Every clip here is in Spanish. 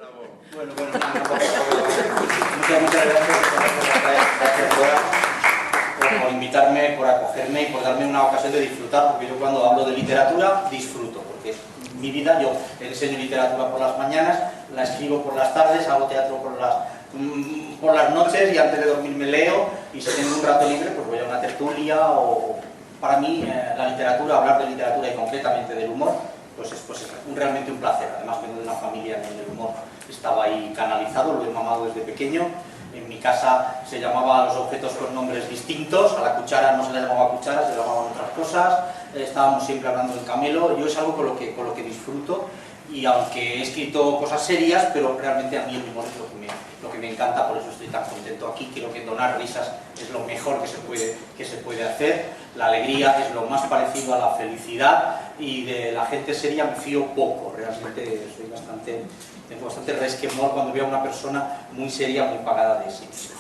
Bueno, muchas gracias por invitarme, por acogerme y por darme una ocasión de disfrutar, porque yo cuando hablo de literatura disfruto, porque es mi vida. Yo enseño literatura por las mañanas, la escribo por las tardes, hago teatro por las noches y antes de dormir me leo, y si tengo un rato libre pues voy a una tertulia. O para mí la literatura, hablar de literatura y concretamente del humor, pues es realmente un placer. Además vengo de una familia en donde el humor estaba ahí canalizado, lo he mamado desde pequeño. En mi casa se llamaba a los objetos con nombres distintos, a la cuchara no se le llamaba cuchara, se le llamaban otras cosas, estábamos siempre hablando del camelo. Yo es algo con lo que disfruto, y aunque he escrito cosas serias, pero realmente a mí el humor es lo que me encanta, por eso estoy tan contento aquí. Creo que donar risas es lo mejor que se puede hacer. La alegría es lo más parecido a la felicidad, y de la gente seria me fío poco. Realmente tengo bastante resquemor cuando veo a una persona muy seria, muy pagada de sí misma.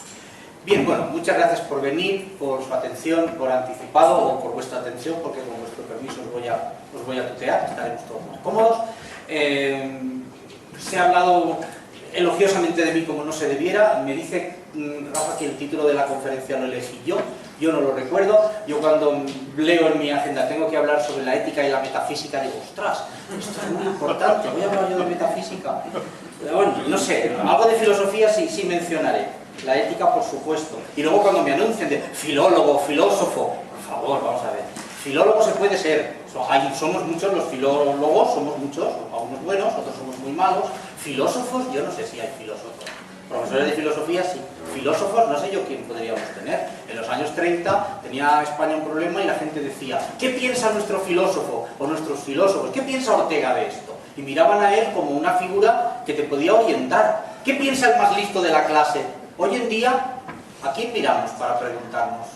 Bien, bueno, muchas gracias por venir, por su atención, por anticipado, o por vuestra atención, porque con vuestro permiso os voy a tutear, estaremos todos más cómodos. Se ha hablado elogiosamente de mí como no se debiera. Me dice Rafa que el título de la conferencia lo elegí yo no lo recuerdo. Yo cuando leo en mi agenda tengo que hablar sobre la ética y la metafísica, digo, ostras, esto es muy importante, voy a hablar yo de metafísica. Pero bueno, no sé, algo de filosofía sí mencionaré, la ética por supuesto. Y luego cuando me anuncien de filólogo, filósofo, por favor, vamos a ver, filólogo se puede ser, somos muchos los filólogos, somos muchos, algunos buenos, otros somos muy malos. Filósofos, yo no sé si hay filósofos. Profesores de filosofía, sí. Filósofos, no sé yo quién podríamos tener. En los años 30 tenía España un problema y la gente decía, ¿qué piensa nuestro filósofo o nuestros filósofos? ¿Qué piensa Ortega de esto? Y miraban a él como una figura que te podía orientar. ¿Qué piensa el más listo de la clase? Hoy en día, ¿a quién miramos para preguntarnos?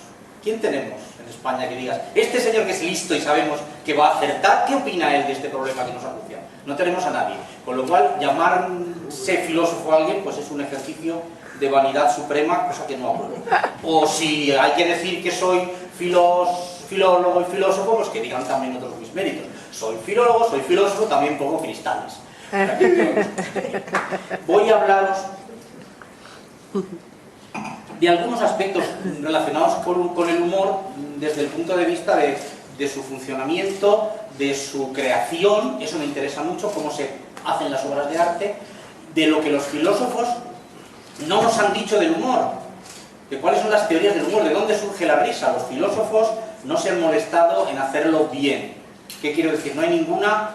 ¿Quién tenemos en España que digas, este señor que es listo y sabemos que va a acertar, ¿qué opina él de este problema que nos acucia? No tenemos a nadie. Con lo cual, llamarse filósofo a alguien pues es un ejercicio de vanidad suprema, cosa que no apruebo. O si hay que decir que soy filólogo y filósofo, pues que digan también otros mis méritos. Soy filólogo, soy filósofo, también pongo cristales. Voy a hablaros de algunos aspectos relacionados con el humor desde el punto de vista de su funcionamiento, de su creación. Eso me interesa mucho, cómo se hacen las obras de arte, de lo que los filósofos no nos han dicho del humor, de cuáles son las teorías del humor, de dónde surge la risa. Los filósofos no se han molestado en hacerlo bien. ¿Qué quiero decir? No hay ninguna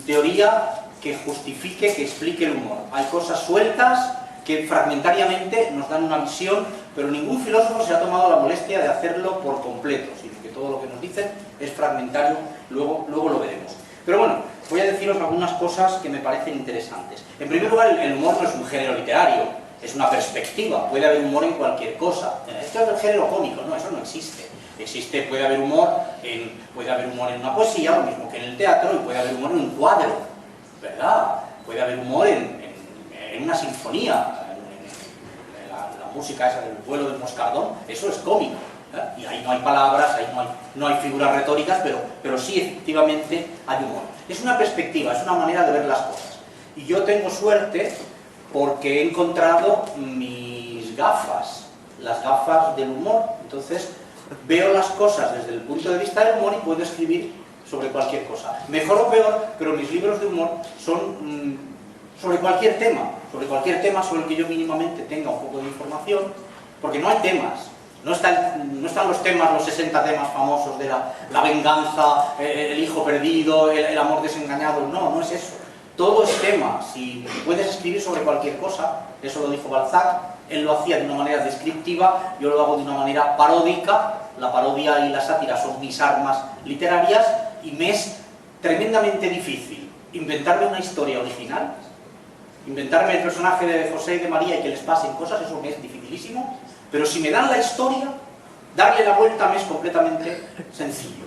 teoría que justifique, que explique el humor. Hay cosas sueltas que fragmentariamente nos dan una visión, pero ningún filósofo se ha tomado la molestia de hacerlo por completo, sino que todo lo que nos dicen es fragmentario. Luego lo veremos. Pero bueno, voy a deciros algunas cosas que me parecen interesantes. En primer lugar, el humor no es un género literario, es una perspectiva. Puede haber humor en cualquier cosa. Esto es el género cómico, no, eso no existe. Puede haber humor en una poesía, lo mismo que en el teatro, y puede haber humor en un cuadro, ¿verdad? Puede haber humor en una sinfonía, en la música esa del vuelo del moscardón, eso es cómico. Y ahí no hay palabras, ahí no hay figuras retóricas, pero sí efectivamente hay humor. Es una perspectiva, es una manera de ver las cosas. Y yo tengo suerte porque he encontrado mis gafas, las gafas del humor. Entonces veo las cosas desde el punto de vista del humor y puedo escribir sobre cualquier cosa. Mejor o peor, pero mis libros de humor son sobre cualquier tema sobre el que yo mínimamente tenga un poco de información, porque no hay temas. No están los temas, los 60 temas famosos de la venganza, el hijo perdido, el amor desengañado. No es eso. Todo es tema. Si puedes escribir sobre cualquier cosa, eso lo dijo Balzac, él lo hacía de una manera descriptiva, yo lo hago de una manera paródica. La parodia y la sátira son mis armas literarias, y me es tremendamente difícil inventarme una historia original, inventarme el personaje de José y de María y que les pasen cosas. Eso me es dificilísimo. Pero si me dan la historia, darle la vuelta me es completamente sencillo.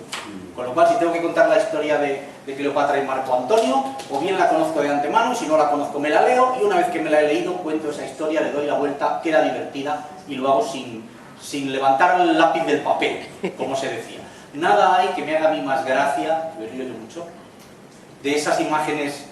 Con lo cual, si tengo que contar la historia de Cleopatra y Marco Antonio, o bien la conozco de antemano, y si no la conozco me la leo, y una vez que me la he leído, cuento esa historia, le doy la vuelta, queda divertida, y lo hago sin levantar el lápiz del papel, como se decía. Nada hay que me haga a mí más gracia, me río yo mucho, de esas imágenes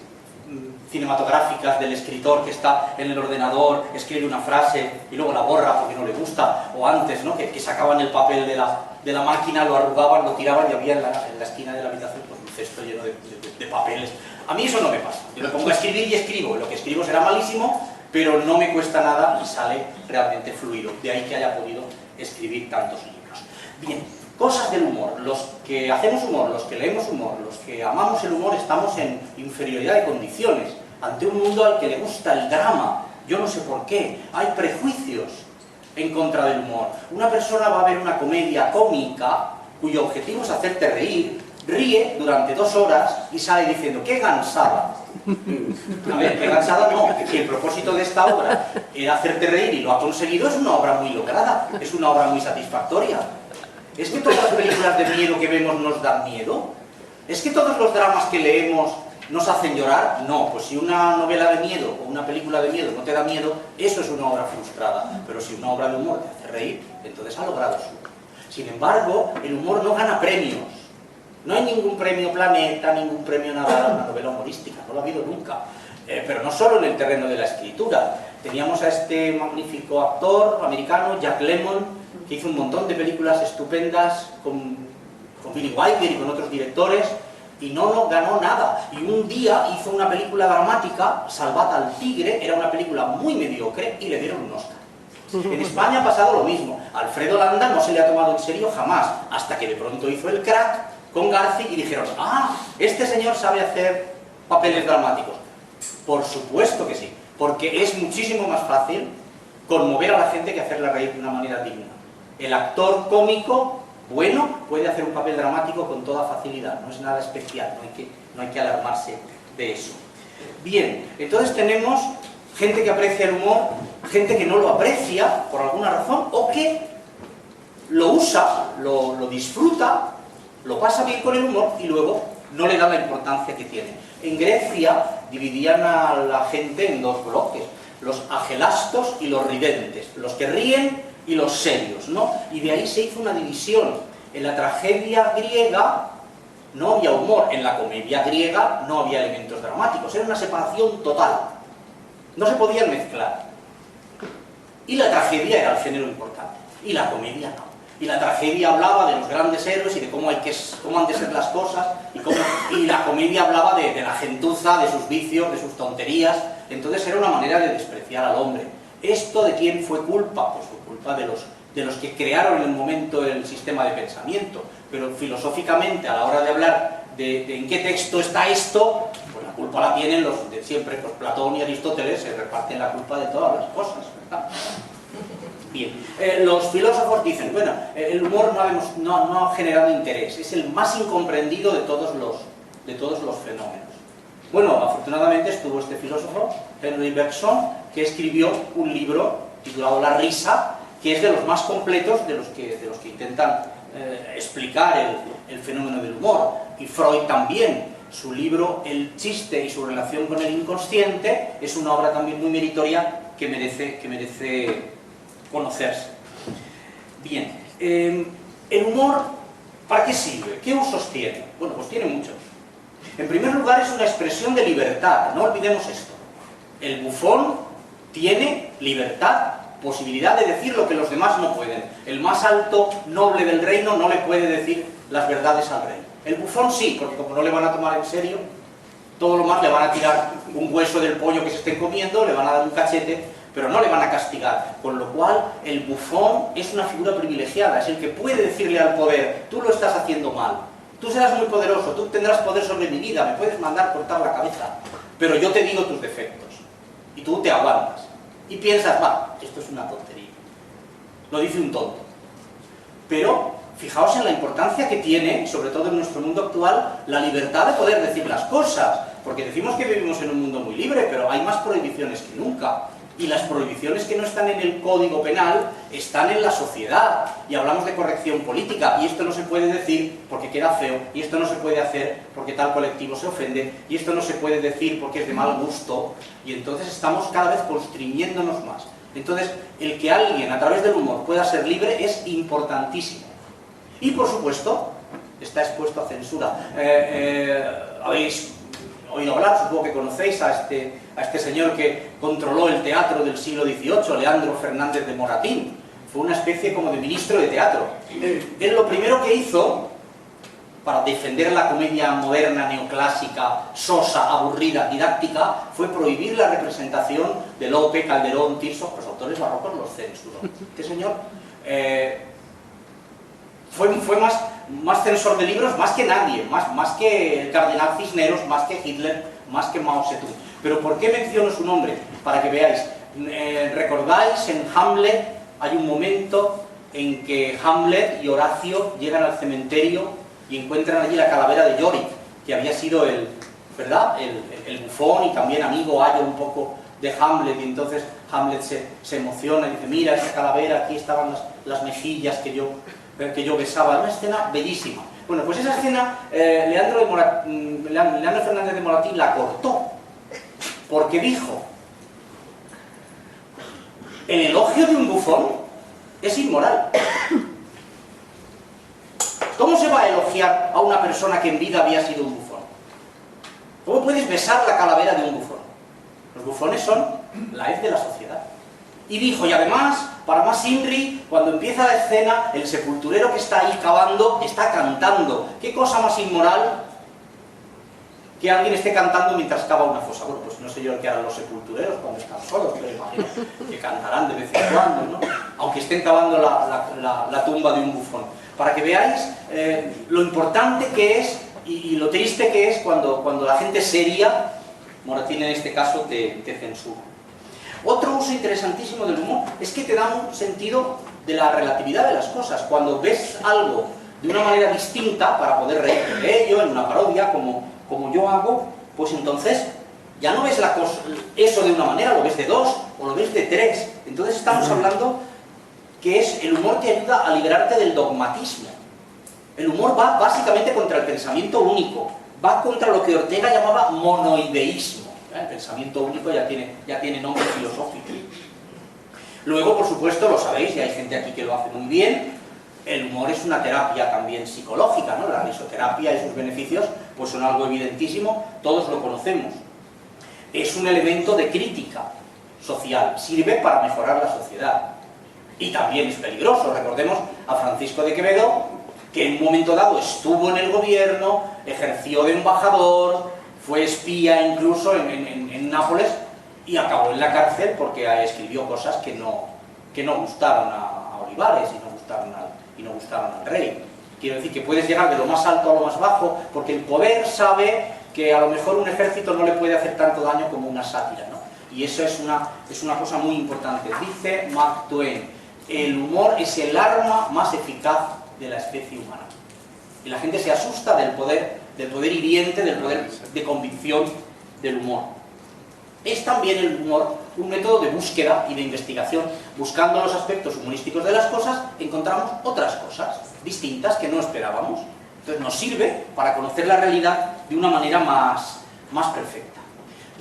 cinematográficas del escritor que está en el ordenador, escribe una frase y luego la borra porque no le gusta, o antes, ¿no? que sacaban el papel de la máquina, lo arrugaban, lo tiraban y había en la esquina de la habitación pues, un cesto lleno de papeles. A mí eso no me pasa, yo me pongo a escribir y escribo, lo que escribo será malísimo, pero no me cuesta nada y sale realmente fluido, de ahí que haya podido escribir tantos libros. Bien, cosas del humor. Los que hacemos humor, los que leemos humor, los que amamos el humor, estamos en inferioridad de condiciones ante un mundo al que le gusta el drama. Yo no sé por qué. Hay prejuicios en contra del humor. Una persona va a ver una comedia cómica cuyo objetivo es hacerte reír, ríe durante 2 horas y sale diciendo ¡qué cansada! A ver, qué cansada no, si el propósito de esta obra era hacerte reír y lo ha conseguido, es una obra muy lograda, es una obra muy satisfactoria. ¿Es que todas las películas de miedo que vemos nos dan miedo? ¿Es que todos los dramas que leemos nos hacen llorar? No, pues si una novela de miedo o una película de miedo no te da miedo, eso es una obra frustrada. Pero si una obra de humor te hace reír, entonces ha logrado su. Sin embargo, el humor no gana premios. No hay ningún premio Planeta, ningún premio nada a una novela humorística, no lo ha habido nunca. Pero no solo en el terreno de la escritura. Teníamos a este magnífico actor americano, Jack Lemmon, que hizo un montón de películas estupendas con Billy Wilder y con otros directores, y no ganó nada. Y un día hizo una película dramática, Salvad al tigre, era una película muy mediocre, y le dieron un Oscar. En España ha pasado lo mismo. Alfredo Landa no se le ha tomado en serio jamás, hasta que de pronto hizo El Crack con Garci y dijeron, ¡ah! Este señor sabe hacer papeles dramáticos. Por supuesto que sí, porque es muchísimo más fácil conmover a la gente que hacerla reír de una manera digna. El actor cómico bueno puede hacer un papel dramático con toda facilidad, no es nada especial, no hay que alarmarse de eso. Bien, entonces tenemos gente que aprecia el humor, gente que no lo aprecia por alguna razón, o que lo usa, lo disfruta, lo pasa bien con el humor y luego no le da la importancia que tiene. En Grecia dividían a la gente en 2 bloques, los agelastos y los ridentes, los que ríen y los serios, ¿no? Y de ahí se hizo una división. En la tragedia griega no había humor, en la comedia griega no había elementos dramáticos, era una separación total. No se podían mezclar. Y la tragedia era el género importante, y la comedia no. Y la tragedia hablaba de los grandes héroes y de cómo han de ser las cosas, y la comedia hablaba de la gentuza, de sus vicios, de sus tonterías. Entonces era una manera de despreciar al hombre. ¿Esto de quién fue culpa? Pues fue culpa de los que crearon en el momento el sistema de pensamiento. Pero filosóficamente, a la hora de hablar de en qué texto está esto, pues la culpa la tienen los de siempre, pues Platón y Aristóteles se reparten la culpa de todas las cosas, ¿verdad? Bien, los filósofos dicen, bueno, el humor no ha generado interés, es el más incomprendido de todos los fenómenos. Bueno, afortunadamente estuvo este filósofo, Henry Bergson, que escribió un libro titulado La risa, que es de los más completos de los que intentan explicar el fenómeno del humor. Y Freud también, su libro El chiste y su relación con el inconsciente, es una obra también muy meritoria que merece conocerse. Bien, el humor, ¿para qué sirve? ¿Qué usos tiene? Bueno, pues tiene muchos. En primer lugar, es una expresión de libertad, no olvidemos esto. El bufón tiene libertad, posibilidad de decir lo que los demás no pueden. El más alto noble del reino no le puede decir las verdades al rey. El bufón sí, porque como no le van a tomar en serio, todo lo más le van a tirar un hueso del pollo que se estén comiendo, le van a dar un cachete, pero no le van a castigar. Con lo cual, el bufón es una figura privilegiada, es el que puede decirle al poder, tú lo estás haciendo mal, tú serás muy poderoso, tú tendrás poder sobre mi vida, me puedes mandar cortar la cabeza, pero yo te digo tus defectos, y tú te aguantas. Y piensas, va, esto es una tontería, lo dice un tonto. Pero fijaos en la importancia que tiene, sobre todo en nuestro mundo actual, la libertad de poder decir las cosas, porque decimos que vivimos en un mundo muy libre, pero hay más prohibiciones que nunca. Y las prohibiciones que no están en el Código Penal están en la sociedad. Y hablamos de corrección política, y esto no se puede decir porque queda feo, y esto no se puede hacer porque tal colectivo se ofende, y esto no se puede decir porque es de mal gusto, y entonces estamos cada vez constriñéndonos más. Entonces, el que alguien a través del humor pueda ser libre es importantísimo. Y por supuesto, está expuesto a censura. Habéis oído hablar, supongo que conocéis a este señor que controló el teatro del siglo XVIII, Leandro Fernández de Moratín. Fue una especie como de ministro de teatro. Él lo primero que hizo, para defender la comedia moderna, neoclásica, sosa, aburrida, didáctica, fue prohibir la representación de Lope, Calderón, Tirso. Los autores barrocos los censuró. Este señor fue más censor de libros, más que nadie, más que el cardenal Cisneros, más que Hitler, más que Mao Zedong. Pero ¿por qué menciono su nombre? Para que veáis. ¿Recordáis en Hamlet? Hay un momento en que Hamlet y Horacio llegan al cementerio y encuentran allí la calavera de Yorick, que había sido el bufón y también amigo ayo un poco de Hamlet, y entonces Hamlet se emociona y dice, mira esa calavera, aquí estaban las mejillas que yo besaba. Una escena bellísima. Bueno, pues esa escena Leandro Fernández de Moratín la cortó, porque dijo: el elogio de un bufón es inmoral. ¿Cómo se va a elogiar a una persona que en vida había sido un bufón? ¿Cómo puedes besar la calavera de un bufón? Los bufones son la hez de la sociedad. Y dijo, y además, para más Inri, cuando empieza la escena, el sepulturero que está ahí cavando está cantando. ¿Qué cosa más inmoral que alguien esté cantando mientras cava una fosa? Bueno, pues no sé yo qué harán los sepultureros cuando están solos, pero imagino que cantarán de vez en cuando, ¿no? Aunque estén cavando la tumba de un bufón. Para que veáis lo importante que es y lo triste que es cuando la gente seria, Moratín en este caso, te censura. Otro uso interesantísimo del humor es que te da un sentido de la relatividad de las cosas. Cuando ves algo de una manera distinta, para poder reír de ello, en una parodia, como yo hago, pues entonces ya no ves eso de una manera, lo ves de dos o lo ves de tres. Entonces estamos hablando que el humor te ayuda a liberarte del dogmatismo. El humor va básicamente contra el pensamiento único, va contra lo que Ortega llamaba monoideísmo. El pensamiento único ya tiene nombre filosófico. Luego, por supuesto, lo sabéis, y hay gente aquí que lo hace muy bien, el humor es una terapia también psicológica, ¿no? La risoterapia y sus beneficios pues son algo evidentísimo, todos lo conocemos. Es un elemento de crítica social, sirve para mejorar la sociedad. Y también es peligroso. Recordemos a Francisco de Quevedo, que en un momento dado estuvo en el gobierno, ejerció de embajador, fue espía incluso en Nápoles y acabó en la cárcel porque escribió cosas que no gustaron a Olivares y no gustaron al rey. Quiero decir que puedes llegar de lo más alto a lo más bajo porque el poder sabe que a lo mejor un ejército no le puede hacer tanto daño como una sátira, ¿no? Y eso es una cosa muy importante. Dice Mark Twain, el humor es el arma más eficaz de la especie humana. Y la gente se asusta del poder hiriente, del poder de convicción del humor. Es también el humor un método de búsqueda y de investigación. Buscando los aspectos humorísticos de las cosas, encontramos otras cosas distintas que no esperábamos. Entonces nos sirve para conocer la realidad de una manera más perfecta.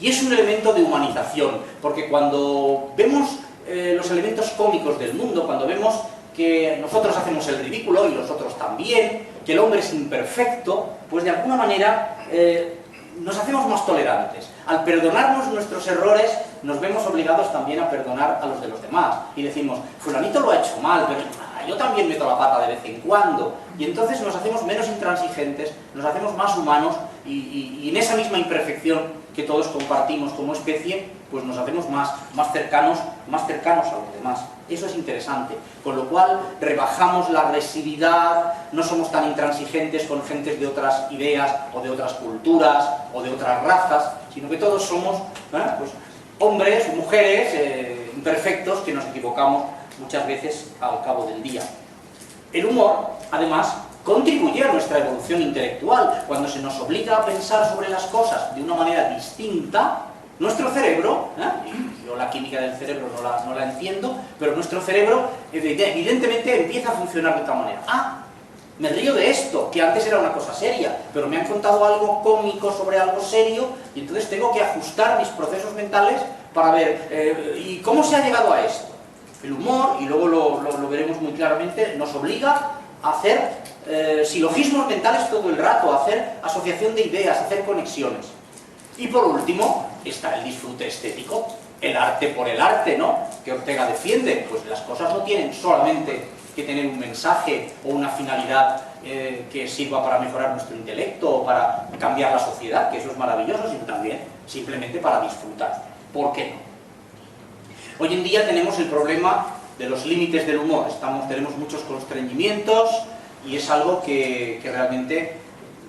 Y es un elemento de humanización, porque cuando vemos los elementos cómicos del mundo, cuando vemos que nosotros hacemos el ridículo y los otros también, que el hombre es imperfecto, pues de alguna manera nos hacemos más tolerantes. Al perdonarnos nuestros errores, nos vemos obligados también a perdonar a los de los demás. Y decimos, fulanito lo ha hecho mal, pero yo también meto la pata de vez en cuando. Y entonces nos hacemos menos intransigentes, nos hacemos más humanos y en esa misma imperfección que todos compartimos como especie, pues nos hacemos más cercanos a los demás. Eso es interesante. Con lo cual rebajamos la agresividad, no somos tan intransigentes con gentes de otras ideas o de otras culturas o de otras razas, sino que todos somos pues, hombres o mujeres imperfectos que nos equivocamos muchas veces al cabo del día. El humor, además, contribuye a nuestra evolución intelectual. Cuando se nos obliga a pensar sobre las cosas de una manera distinta, nuestro cerebro, yo la química del cerebro no la entiendo, pero nuestro cerebro evidentemente empieza a funcionar de otra manera. Me río de esto, que antes era una cosa seria, pero me han contado algo cómico sobre algo serio, y entonces tengo que ajustar mis procesos mentales para ver, ¿y cómo se ha llegado a esto? El humor, y luego lo veremos muy claramente, nos obliga a hacer silogismos mentales todo el rato, a hacer asociación de ideas, a hacer conexiones. Y por último, está el disfrute estético, el arte por el arte, ¿no?, que Ortega defiende. Pues las cosas no tienen solamente que tener un mensaje o una finalidad que sirva para mejorar nuestro intelecto o para cambiar la sociedad, que eso es maravilloso, sino también simplemente para disfrutar. ¿Por qué no? Hoy en día tenemos el problema de los límites del humor. Tenemos muchos constreñimientos y es algo que realmente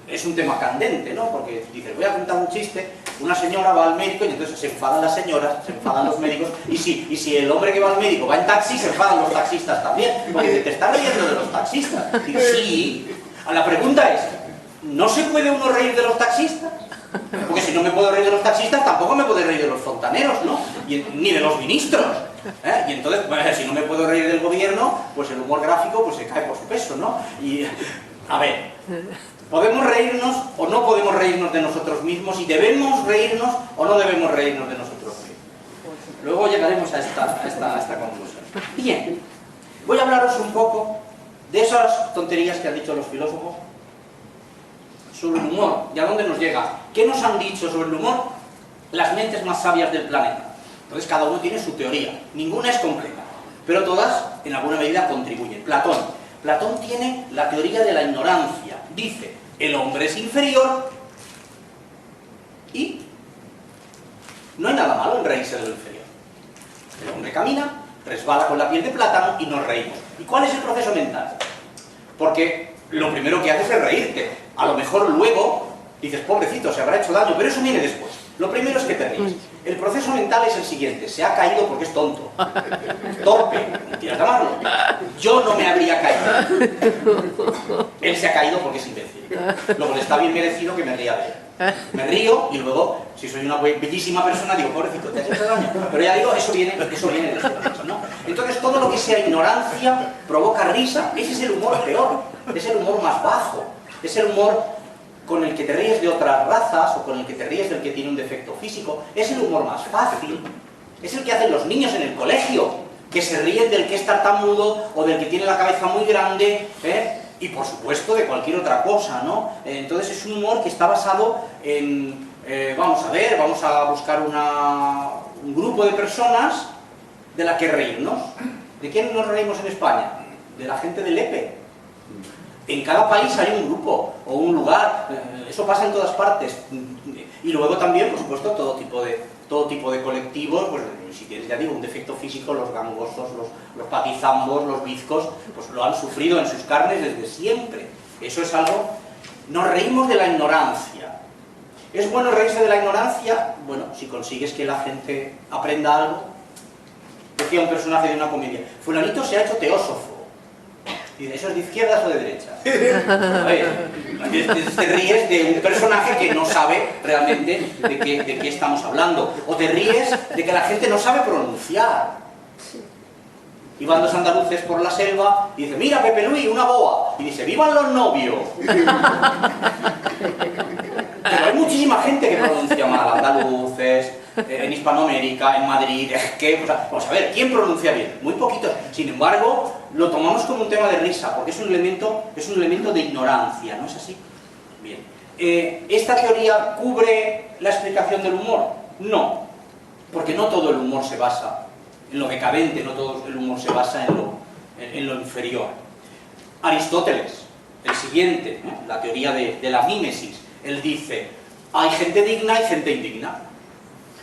es un tema candente, ¿no? Porque dices, voy a contar un chiste, una señora va al médico y entonces se enfadan las señoras, se enfadan los médicos, y si el hombre que va al médico va en taxi, se enfadan los taxistas también, porque te estás riendo de los taxistas. Digo, sí. La pregunta es, ¿no se puede uno reír de los taxistas? Porque si no me puedo reír de los taxistas, tampoco me puedo reír de los fontaneros, ¿no? Ni de los ministros. Y entonces, bueno, si no me puedo reír del gobierno, pues el humor gráfico pues se cae por su peso, ¿no? Y, a ver, ¿podemos reírnos o no podemos reírnos de nosotros mismos? ¿Y debemos reírnos o no debemos reírnos de nosotros mismos? Luego llegaremos a esta conclusión. Bien, voy a hablaros un poco de esas tonterías que han dicho los filósofos sobre el humor. ¿Y a dónde nos llega? ¿Qué nos han dicho sobre el humor las mentes más sabias del planeta? Entonces cada uno tiene su teoría. Ninguna es completa, pero todas en alguna medida contribuyen. Platón tiene la teoría de la ignorancia. Dice, el hombre es inferior y no hay nada malo en reírse de lo inferior. El hombre camina, resbala con la piel de plátano y nos reímos. ¿Y cuál es el proceso mental? Porque lo primero que haces es reírte. A lo mejor luego dices, pobrecito, se habrá hecho daño, pero eso viene después. Lo primero es que te ríes. El proceso mental es el siguiente: se ha caído porque es tonto, torpe, ¿quieres llamarlo? Yo no me habría caído. Él se ha caído porque es imbécil. Luego le está bien merecido que me ría de él. Me río y luego, si soy una bellísima persona, digo, pobrecito, te has hecho daño. Pero ya digo, eso viene después, ¿no? Entonces todo lo que sea ignorancia provoca risa. Ese es el humor peor, es el humor más bajo, es el humor con el que te ríes de otras razas o con el que te ríes del que tiene un defecto físico. Es el humor más fácil, es el que hacen los niños en el colegio, que se ríen del que es tartamudo o del que tiene la cabeza muy grande, y por supuesto de cualquier otra cosa, ¿no? Entonces es un humor que está basado en, vamos a buscar un grupo de personas de la que reírnos. ¿De quién nos reímos en España? De la gente del EPE. En cada país hay un grupo o un lugar, eso pasa en todas partes. Y luego también, por supuesto, todo tipo de colectivos, pues si tienes, ya digo, un defecto físico, los gangosos, los patizambos, los bizcos, pues lo han sufrido en sus carnes desde siempre. Eso es algo... Nos reímos de la ignorancia. ¿Es bueno reírse de la ignorancia? Bueno, si consigues que la gente aprenda algo. Decía un personaje de una comedia, fulanito se ha hecho teósofo. Dice, ¿eso es de izquierdas o de derechas? Te ríes de un personaje que no sabe realmente de qué estamos hablando. O te ríes de que la gente no sabe pronunciar. Y van dos andaluces por la selva y dice, mira Pepe Luis, una boa. Y dice, ¡vivan los novios! Pero hay muchísima gente que pronuncia mal, andaluces, en Hispanoamérica, en Madrid, vamos a ver, ¿quién pronuncia bien? Muy poquitos. Sin embargo, lo tomamos como un tema de risa, porque es un elemento de ignorancia, ¿no es así? Bien. ¿Esta teoría cubre la explicación del humor? No, porque no todo el humor se basa en lo decadente, no todo el humor se basa en lo inferior. Aristóteles, el siguiente, ¿no? La teoría de la mímesis, él dice, hay gente digna y gente indigna.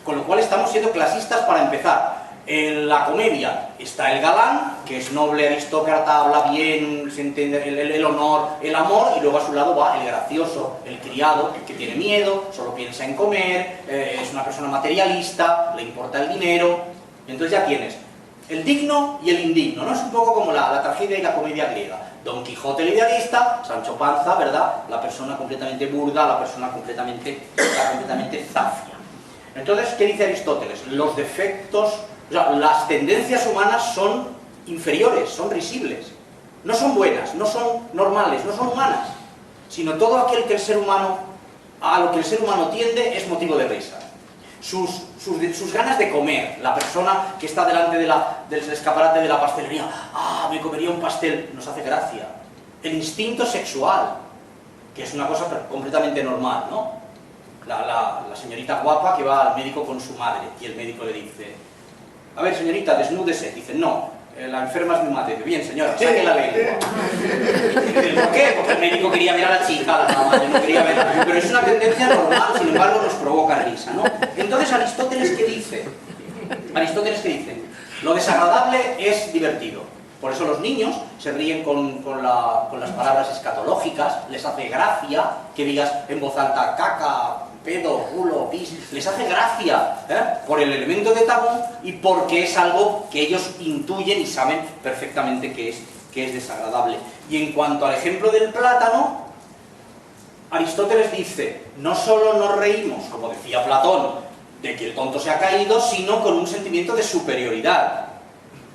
Con lo cual estamos siendo clasistas para empezar. En la comedia está el galán, que es noble, aristócrata, habla bien, se entiende el honor, el amor, y luego a su lado va el gracioso, el criado, que tiene miedo, solo piensa en comer, es una persona materialista, le importa el dinero. Entonces ya tienes el digno y el indigno, ¿no? Es un poco como la tragedia y la comedia griega. Don Quijote el idealista, Sancho Panza, ¿verdad? La persona completamente burda, la persona completamente zafia. Entonces, ¿qué dice Aristóteles? Los defectos, o sea, las tendencias humanas son inferiores, son risibles. No son buenas, no son normales, no son humanas, sino todo aquel que a lo que el ser humano tiende es motivo de risa. Sus ganas de comer, la persona que está delante del escaparate de la pastelería, me comería un pastel, nos hace gracia. El instinto sexual, que es una cosa completamente normal, ¿no? la señorita guapa que va al médico con su madre y el médico le dice: a ver, señorita, desnúdese. Dice: no, la enferma es mi madre. Bien, señora, saque la lengua. ¿Por qué? Porque el médico quería ver a la chica, a la madre, no quería ver. Pero es una tendencia normal, sin embargo nos provoca risa, ¿no? Entonces Aristóteles, ¿qué dice? Aristóteles, ¿qué dice? Lo desagradable es divertido. Por eso los niños se ríen con las palabras escatológicas, les hace gracia que digas en voz alta caca, pedo, culo, pis, les hace gracia por el elemento de tabú y porque es algo que ellos intuyen y saben perfectamente que es desagradable. Y en cuanto al ejemplo del plátano, Aristóteles dice: no solo nos reímos, como decía Platón, de que el tonto se ha caído, sino con un sentimiento de superioridad.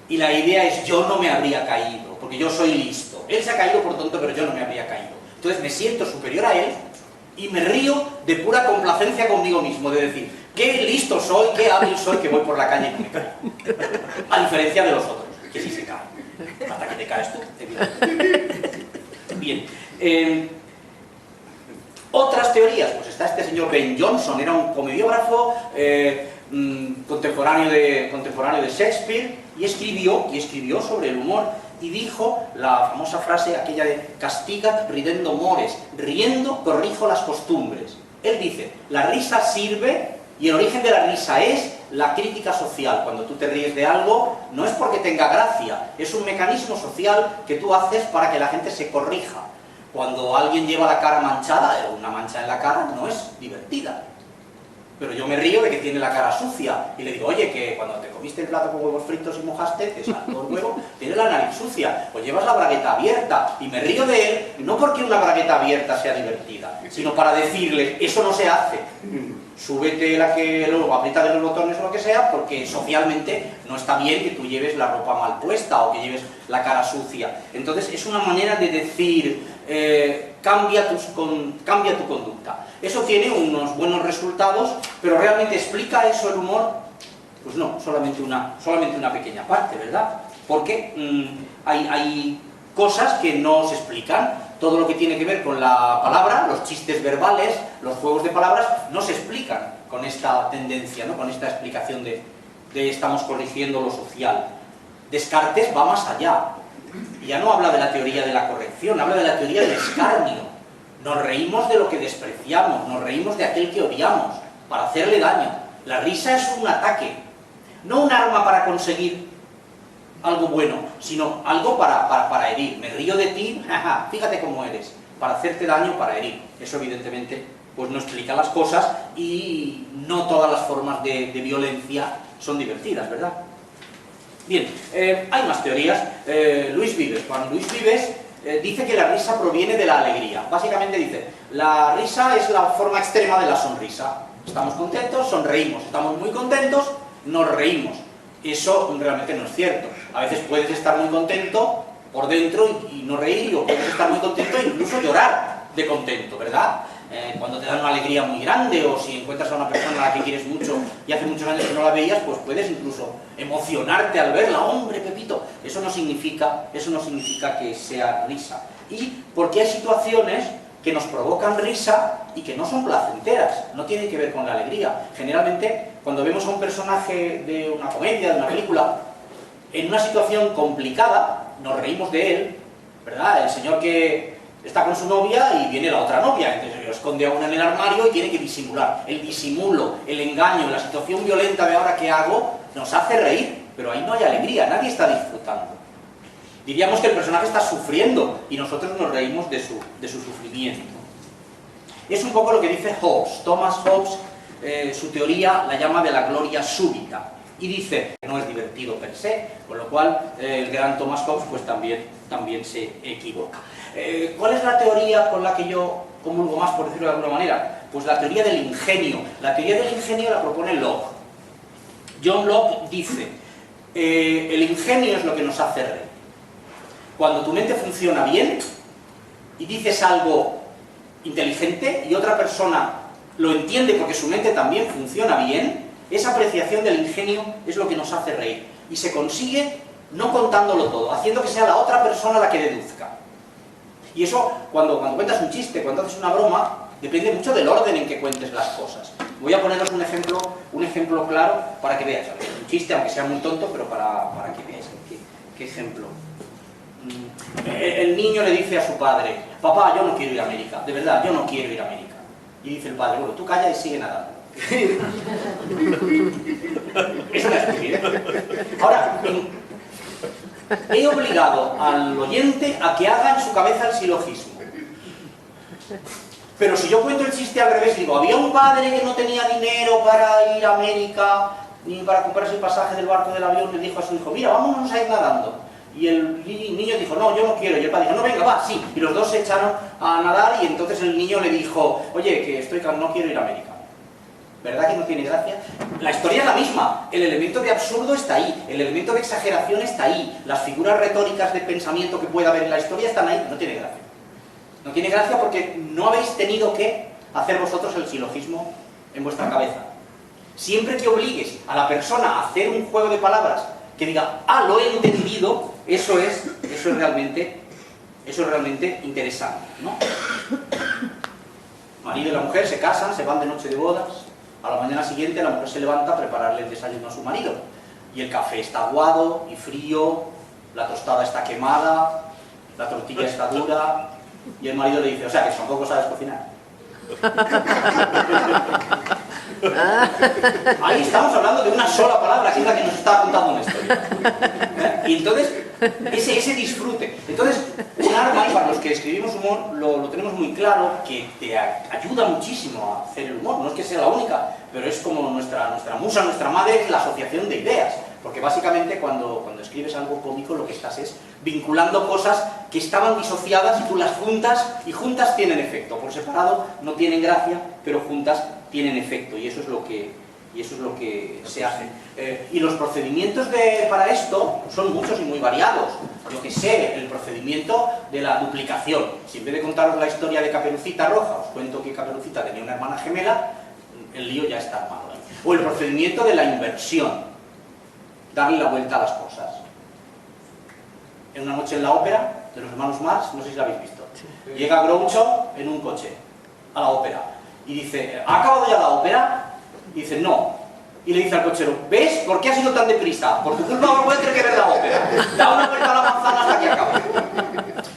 Y la idea es: yo no me habría caído, porque yo soy listo. Él se ha caído por tonto, pero yo no me habría caído. Entonces me siento superior a él y me río de pura complacencia conmigo mismo, de decir: qué listo soy, qué hábil soy, que voy por la calle y no me caigo. A diferencia de los otros, que sí se caen. Hasta que te caes tú, evidentemente. Bien. Otras teorías, pues está este señor Ben Jonson, era un comediógrafo contemporáneo de Shakespeare, y escribió sobre el humor, y dijo la famosa frase aquella de castigat ridendo mores, riendo corrijo las costumbres. Él dice: la risa sirve, y el origen de la risa es la crítica social. Cuando tú te ríes de algo, no es porque tenga gracia, es un mecanismo social que tú haces para que la gente se corrija. Cuando alguien lleva la cara manchada, una mancha en la cara no es divertida. Pero yo me río de que tiene la cara sucia y le digo: oye, que cuando te comiste el plato con huevos fritos y mojaste, te saltó el huevo, tienes la nariz sucia, o llevas la bragueta abierta. Y me río de él, no porque una bragueta abierta sea divertida, sino para decirle: eso no se hace. Súbete luego aprieta los botones o lo que sea, porque socialmente no está bien que tú lleves la ropa mal puesta o que lleves la cara sucia. Entonces es una manera de decir: cambia tu conducta. Eso tiene unos buenos resultados, pero ¿realmente explica eso el humor? Pues no, solamente una pequeña parte, ¿verdad? Porque hay cosas que no se explican. Todo lo que tiene que ver con la palabra, los chistes verbales, los juegos de palabras, no se explican con esta tendencia, ¿no? Con esta explicación de estamos corrigiendo lo social. Descartes va más allá. Ya no habla de la teoría de la corrección, habla de la teoría del escarnio. Nos reímos de lo que despreciamos, nos reímos de aquel que odiamos, para hacerle daño. La risa es un ataque, no un arma para conseguir algo bueno, sino algo para herir. Me río de ti, jaja, fíjate cómo eres, para hacerte daño, para herir. Eso evidentemente pues no explica las cosas, y no todas las formas de violencia son divertidas, ¿verdad? Bien, hay más teorías. Juan Luis Vives dice que la risa proviene de la alegría. Básicamente dice: la risa es la forma extrema de la sonrisa. Estamos contentos, sonreímos. Estamos muy contentos, nos reímos. Eso realmente no es cierto. A veces puedes estar muy contento por dentro y no reír, o puedes estar muy contento e incluso llorar de contento, ¿verdad? Cuando te dan una alegría muy grande, o si encuentras a una persona a la que quieres mucho y hace muchos años que no la veías, pues puedes incluso emocionarte al verla. ¡Hombre, Pepito! Eso no significa que sea risa. Y porque hay situaciones que nos provocan risa y que no son placenteras, no tienen que ver con la alegría. Generalmente, cuando vemos a un personaje de una comedia, de una película, en una situación complicada, nos reímos de él, ¿verdad? El señor que está con su novia y viene la otra novia, entonces lo esconde a una en el armario y tiene que disimular. El disimulo, el engaño, la situación violenta de ahora que hago, nos hace reír, pero ahí no hay alegría, nadie está disfrutando. Diríamos que el personaje está sufriendo y nosotros nos reímos de su sufrimiento. Es un poco lo que dice Hobbes. Thomas Hobbes, su teoría la llama de la gloria súbita, y dice que no es divertido per se, con lo cual el gran Thomas Hobbes pues también se equivoca. ¿Cuál es la teoría con la que yo comulgo más, por decirlo de alguna manera? Pues la teoría del ingenio. La teoría del ingenio la propone Locke. John Locke dice: el ingenio es lo que nos hace reír. Cuando tu mente funciona bien y dices algo inteligente y otra persona lo entiende porque su mente también funciona bien, esa apreciación del ingenio es lo que nos hace reír. Y se consigue no contándolo todo, haciendo que sea la otra persona la que deduzca. Y eso, cuando cuentas un chiste, cuando haces una broma, Depende mucho del orden en que cuentes las cosas. Voy a poneros un ejemplo claro para que veáis. Un chiste, aunque sea muy tonto, pero para que veáis. ¿Qué ejemplo? El niño le dice a su padre: papá, yo no quiero ir a América, de verdad, yo no quiero ir a América. Y dice el padre: bueno, tú calla y sigue nadando. Es una estupidez. Ahora, he obligado al oyente a que haga en su cabeza el silogismo. Pero si yo cuento el chiste al revés, digo: había un padre que no tenía dinero para ir a América ni para comprarse el pasaje del barco del avión, le dijo a su hijo: mira, vámonos a ir nadando. Y el niño dijo: no, yo no quiero. Y el padre dijo: no, venga, va, sí. Y los dos se echaron a nadar y entonces el niño le dijo: oye, que no quiero ir a América. ¿Verdad que no tiene gracia? La historia es la misma. El elemento de absurdo está ahí, el elemento de exageración está ahí, las figuras retóricas de pensamiento que pueda haber en la historia están ahí. No tiene gracia. No tiene gracia porque no habéis tenido que hacer vosotros el silogismo en vuestra cabeza. Siempre que obligues a la persona a hacer un juego de palabras que diga: ah, lo he entendido, eso es realmente interesante, ¿no? El marido y la mujer se casan, se van de noche de bodas. A la mañana siguiente la mujer se levanta a prepararle el desayuno a su marido. Y el café está aguado y frío, la tostada está quemada, la tortilla está dura. Y el marido le dice: o sea, que tampoco sabes cocinar. Ahí estamos hablando de una sola palabra, que es la que nos está contando una historia. Y entonces, ese disfrute. Entonces, un arma, y para los que escribimos humor, lo tenemos muy claro, que te ayuda muchísimo a hacer el humor. No es que sea la única, pero es como nuestra musa, nuestra madre, es la asociación de ideas. Porque básicamente cuando escribes algo cómico, lo que estás es vinculando cosas que estaban disociadas y tú las juntas, y juntas tienen efecto. Por separado no tienen gracia, pero juntas tienen efecto, y eso es lo que se hace. Y los procedimientos para esto son muchos y muy variados. Yo que sé, el procedimiento de la duplicación. Si en vez de contaros la historia de Caperucita Roja, os cuento que Caperucita tenía una hermana gemela, el lío ya está armado ahí. O el procedimiento de la inversión. Darle la vuelta a las cosas. En una noche en la ópera, de los hermanos Marx, no sé si la habéis visto. Llega Groucho en un coche a la ópera y dice: ¿ha acabado ya la ópera? Y dice: no. Y le dice al cochero: ¿ves? ¿Por qué has ido tan deprisa? Por tu culpa no voy a tener que ver la ópera. Da una vuelta a la manzana hasta que acabe.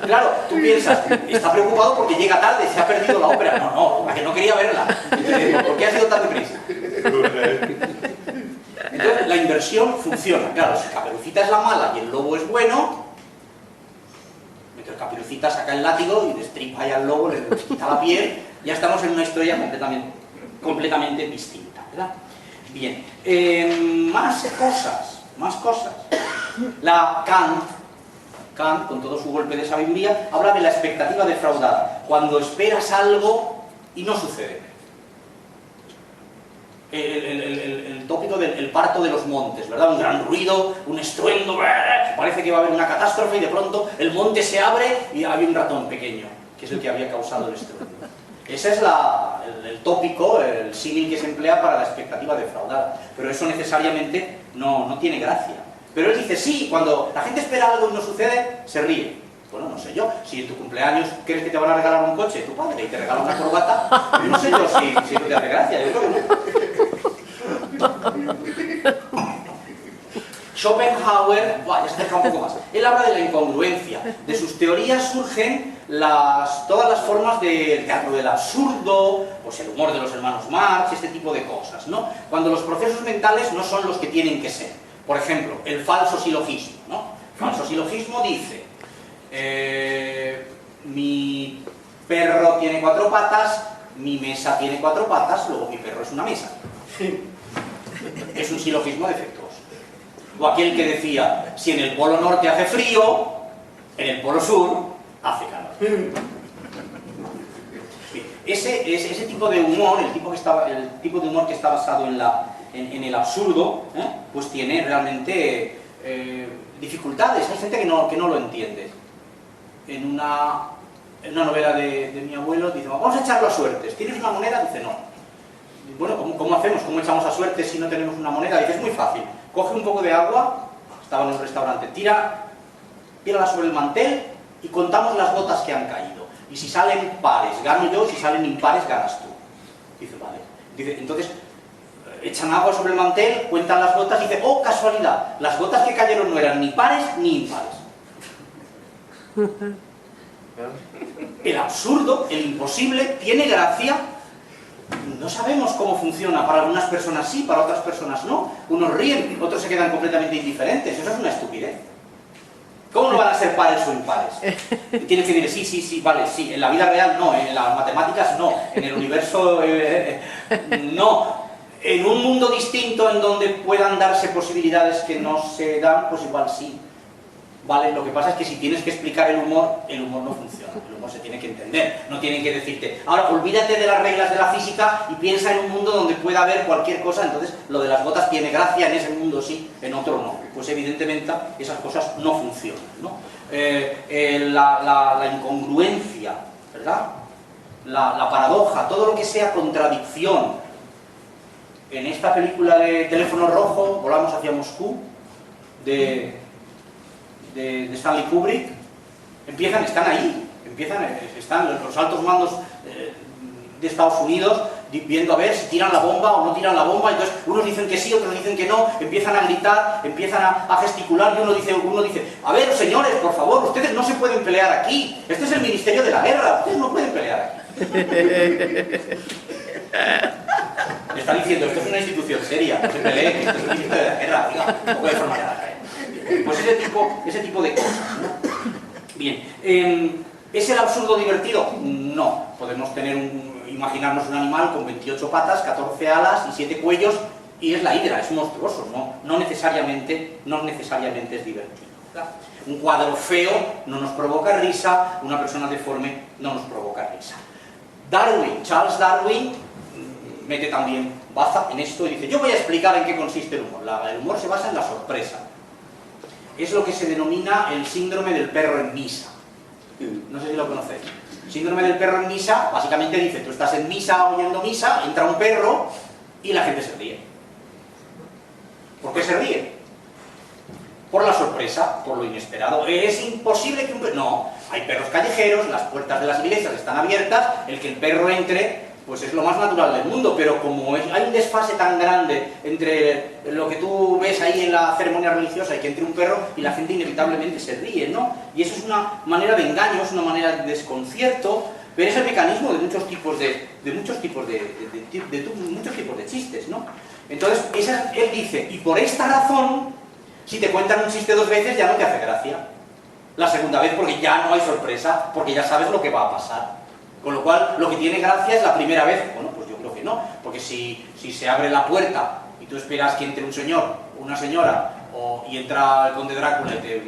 Claro, tú piensas, está preocupado porque llega tarde, se ha perdido la ópera. No, la que no quería verla. Entonces, ¿por qué has ido tan deprisa? Entonces, la inversión funciona. Claro, si Caperucita es la mala y el lobo es bueno, entonces Caperucita saca el látigo y destripa ya al lobo, le quita la piel, ya estamos en una historia completamente distinta, ¿verdad? Bien, más cosas. La Kant, con todo su golpe de sabiduría, habla de la expectativa defraudada, cuando esperas algo y no sucede. El tópico del parto de los montes, ¿verdad? Un gran ruido, un estruendo, parece que va a haber una catástrofe y de pronto el monte se abre y hay un ratón pequeño, que es el que había causado el estruendo. Ese es el tópico, el símil que se emplea para la expectativa defraudada. Pero eso necesariamente no tiene gracia. Pero él dice: sí, cuando la gente espera algo y no sucede, se ríe. Bueno, no sé yo, si en tu cumpleaños crees que te van a regalar un coche, tu padre, y te regala una corbata, no sé yo si no te hace gracia, yo creo que no. Schopenhauer, ya se acerca un poco más. Él habla de la incongruencia. De sus teorías surgen todas las formas del teatro del absurdo, pues el humor de los hermanos Marx, este tipo de cosas, ¿no? Cuando los procesos mentales no son los que tienen que ser. Por ejemplo, el falso silogismo, ¿no? El falso silogismo dice: mi perro tiene 4 patas, mi mesa tiene 4 patas, luego mi perro es una mesa. Es un silogismo defectuoso. O aquel que decía: si en el polo norte hace frío, en el polo sur hace calor. Ese tipo de humor, el tipo de humor que está basado en el absurdo, pues tiene realmente dificultades. Hay gente que no lo entiende. En una novela de mi abuelo dice: vamos a echarlo a suertes. ¿Tienes una moneda? Dice: no. Bueno, ¿cómo hacemos? ¿Cómo echamos a suertes si no tenemos una moneda? Dice: es muy fácil. Coge un poco de agua, estaba en un restaurante, tírala sobre el mantel y contamos las gotas que han caído. y si salen pares gano yo, y si salen impares ganas tú. Dice, vale. Dice, entonces, echan agua sobre el mantel, cuentan las gotas y dice, oh, casualidad, las gotas que cayeron no eran ni pares ni impares. El absurdo, el imposible, tiene gracia. No sabemos cómo funciona, para algunas personas sí, para otras personas no. Unos ríen, otros se quedan completamente indiferentes, eso es una estupidez. ¿Cómo no van a ser pares o impares? Tienes que decir, sí, sí, sí, vale, sí, en la vida real no, en las matemáticas no, en el universo no. En un mundo distinto en donde puedan darse posibilidades que no se dan, pues igual sí. Vale, lo que pasa es que si tienes que explicar el humor no funciona, el humor se tiene que entender, no tienen que decirte, ahora olvídate de las reglas de la física y piensa en un mundo donde pueda haber cualquier cosa, entonces lo de las gotas tiene gracia, en ese mundo sí, en otro no. Pues evidentemente esas cosas no funcionan, ¿no? La incongruencia, ¿verdad? La paradoja, todo lo que sea contradicción. En esta película de Teléfono Rojo, Volamos hacia Moscú, de Stanley Kubrick, están ahí, están los altos mandos de Estados Unidos viendo a ver si tiran la bomba o no tiran la bomba, entonces unos dicen que sí, otros dicen que no, empiezan a gritar, empiezan a gesticular, y uno dice, a ver, señores, por favor, ustedes no se pueden pelear aquí, este es el Ministerio de la Guerra, ustedes no pueden pelear aquí. Me están diciendo, esto es una institución seria, no se peleen, esto es el Ministerio de la Guerra, diga, no puede formar nada. Pues ese tipo de cosas, ¿no? Bien, ¿es el absurdo divertido? No, podemos imaginarnos un animal con 28 patas, 14 alas y 7 cuellos, y es la hidra, es monstruoso, no necesariamente es divertido, ¿verdad? Un cuadro feo no nos provoca risa, una persona deforme no nos provoca risa. Charles Darwin, mete también baza en esto y dice, yo voy a explicar en qué consiste el humor. El humor se basa en la sorpresa. Es lo que se denomina el síndrome del perro en misa. No sé si lo conocéis. Síndrome del perro en misa, básicamente dice, tú estás en misa oyendo misa, entra un perro y la gente se ríe. ¿Por qué se ríe? Por la sorpresa, por lo inesperado. Es imposible que un perro... No, hay perros callejeros, las puertas de las iglesias están abiertas, el que el perro entre, pues es lo más natural del mundo, pero como hay un desfase tan grande entre lo que tú ves ahí en la ceremonia religiosa y que entre un perro y la gente inevitablemente se ríe, ¿no? Y eso es una manera de engaño, es una manera de desconcierto, pero es el mecanismo de muchos tipos de chistes, ¿no? Entonces, él dice, y por esta razón, si te cuentan un chiste 2 veces ya no te hace gracia. La segunda vez porque ya no hay sorpresa, porque ya sabes lo que va a pasar. Con lo cual, lo que tiene gracia es la primera vez. Bueno, pues yo creo que no, porque si se abre la puerta y tú esperas que entre un señor o una señora y entra el conde Drácula y te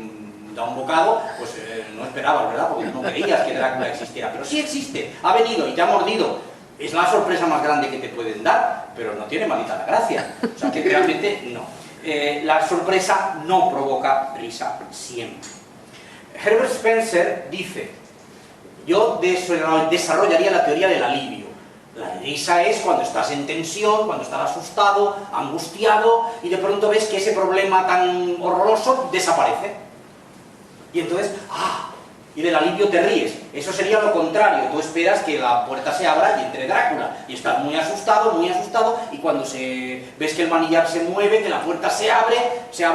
da un bocado, pues no esperabas, ¿verdad? Porque no creías que Drácula existiera. Pero sí existe, ha venido y te ha mordido. Es la sorpresa más grande que te pueden dar, pero no tiene malita la gracia. O sea que realmente no. La sorpresa no provoca risa siempre. Herbert Spencer dice, yo desarrollaría la teoría del alivio. La risa es cuando estás en tensión, cuando estás asustado, angustiado, y de pronto ves que ese problema tan horroroso desaparece. Y entonces, y del alivio te ríes. Eso sería lo contrario, tú esperas que la puerta se abra y entre Drácula, y estás muy asustado, y cuando ves que el manillar se mueve, que la puerta se abre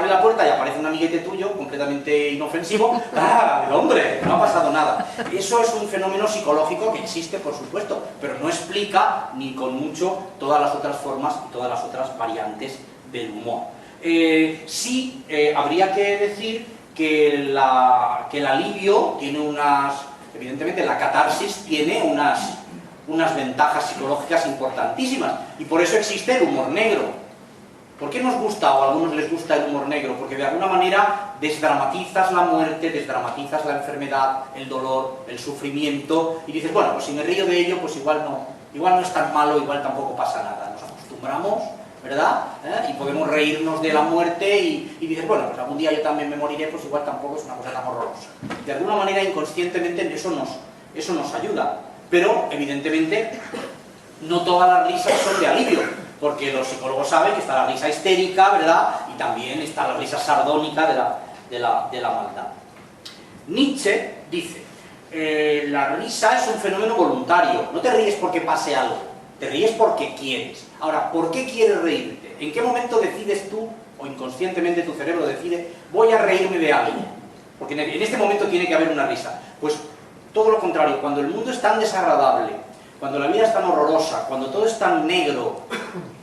la puerta y aparece un amiguete tuyo, completamente inofensivo, hombre, no ha pasado nada. Eso es un fenómeno psicológico que existe, por supuesto, pero no explica ni con mucho todas las otras formas y todas las otras variantes del humor. Sí, habría que decir que el alivio tiene evidentemente la catarsis tiene unas ventajas psicológicas importantísimas, y por eso existe el humor negro. ¿Por qué nos gusta o a algunos les gusta el humor negro? Porque de alguna manera desdramatizas la muerte, desdramatizas la enfermedad, el dolor, el sufrimiento, y dices, bueno, pues si me río de ello, pues igual no es tan malo, igual tampoco pasa nada. Nos acostumbramos, ¿verdad? Y podemos reírnos de la muerte y dices, bueno, pues algún día yo también me moriré, pues igual tampoco es una cosa tan horrorosa. De alguna manera, inconscientemente, eso nos ayuda. Pero, evidentemente, no todas las risas son de alivio, porque los psicólogos saben que está la risa histérica, ¿verdad? Y también está la risa sardónica de la maldad. Nietzsche dice, la risa es un fenómeno voluntario. No te ríes porque pase algo, te ríes porque quieres. Ahora, ¿por qué quieres reírte? ¿En qué momento decides tú, o inconscientemente tu cerebro decide, voy a reírme de algo? Porque en este momento tiene que haber una risa. Pues todo lo contrario, cuando el mundo es tan desagradable, cuando la vida es tan horrorosa, cuando todo es tan negro,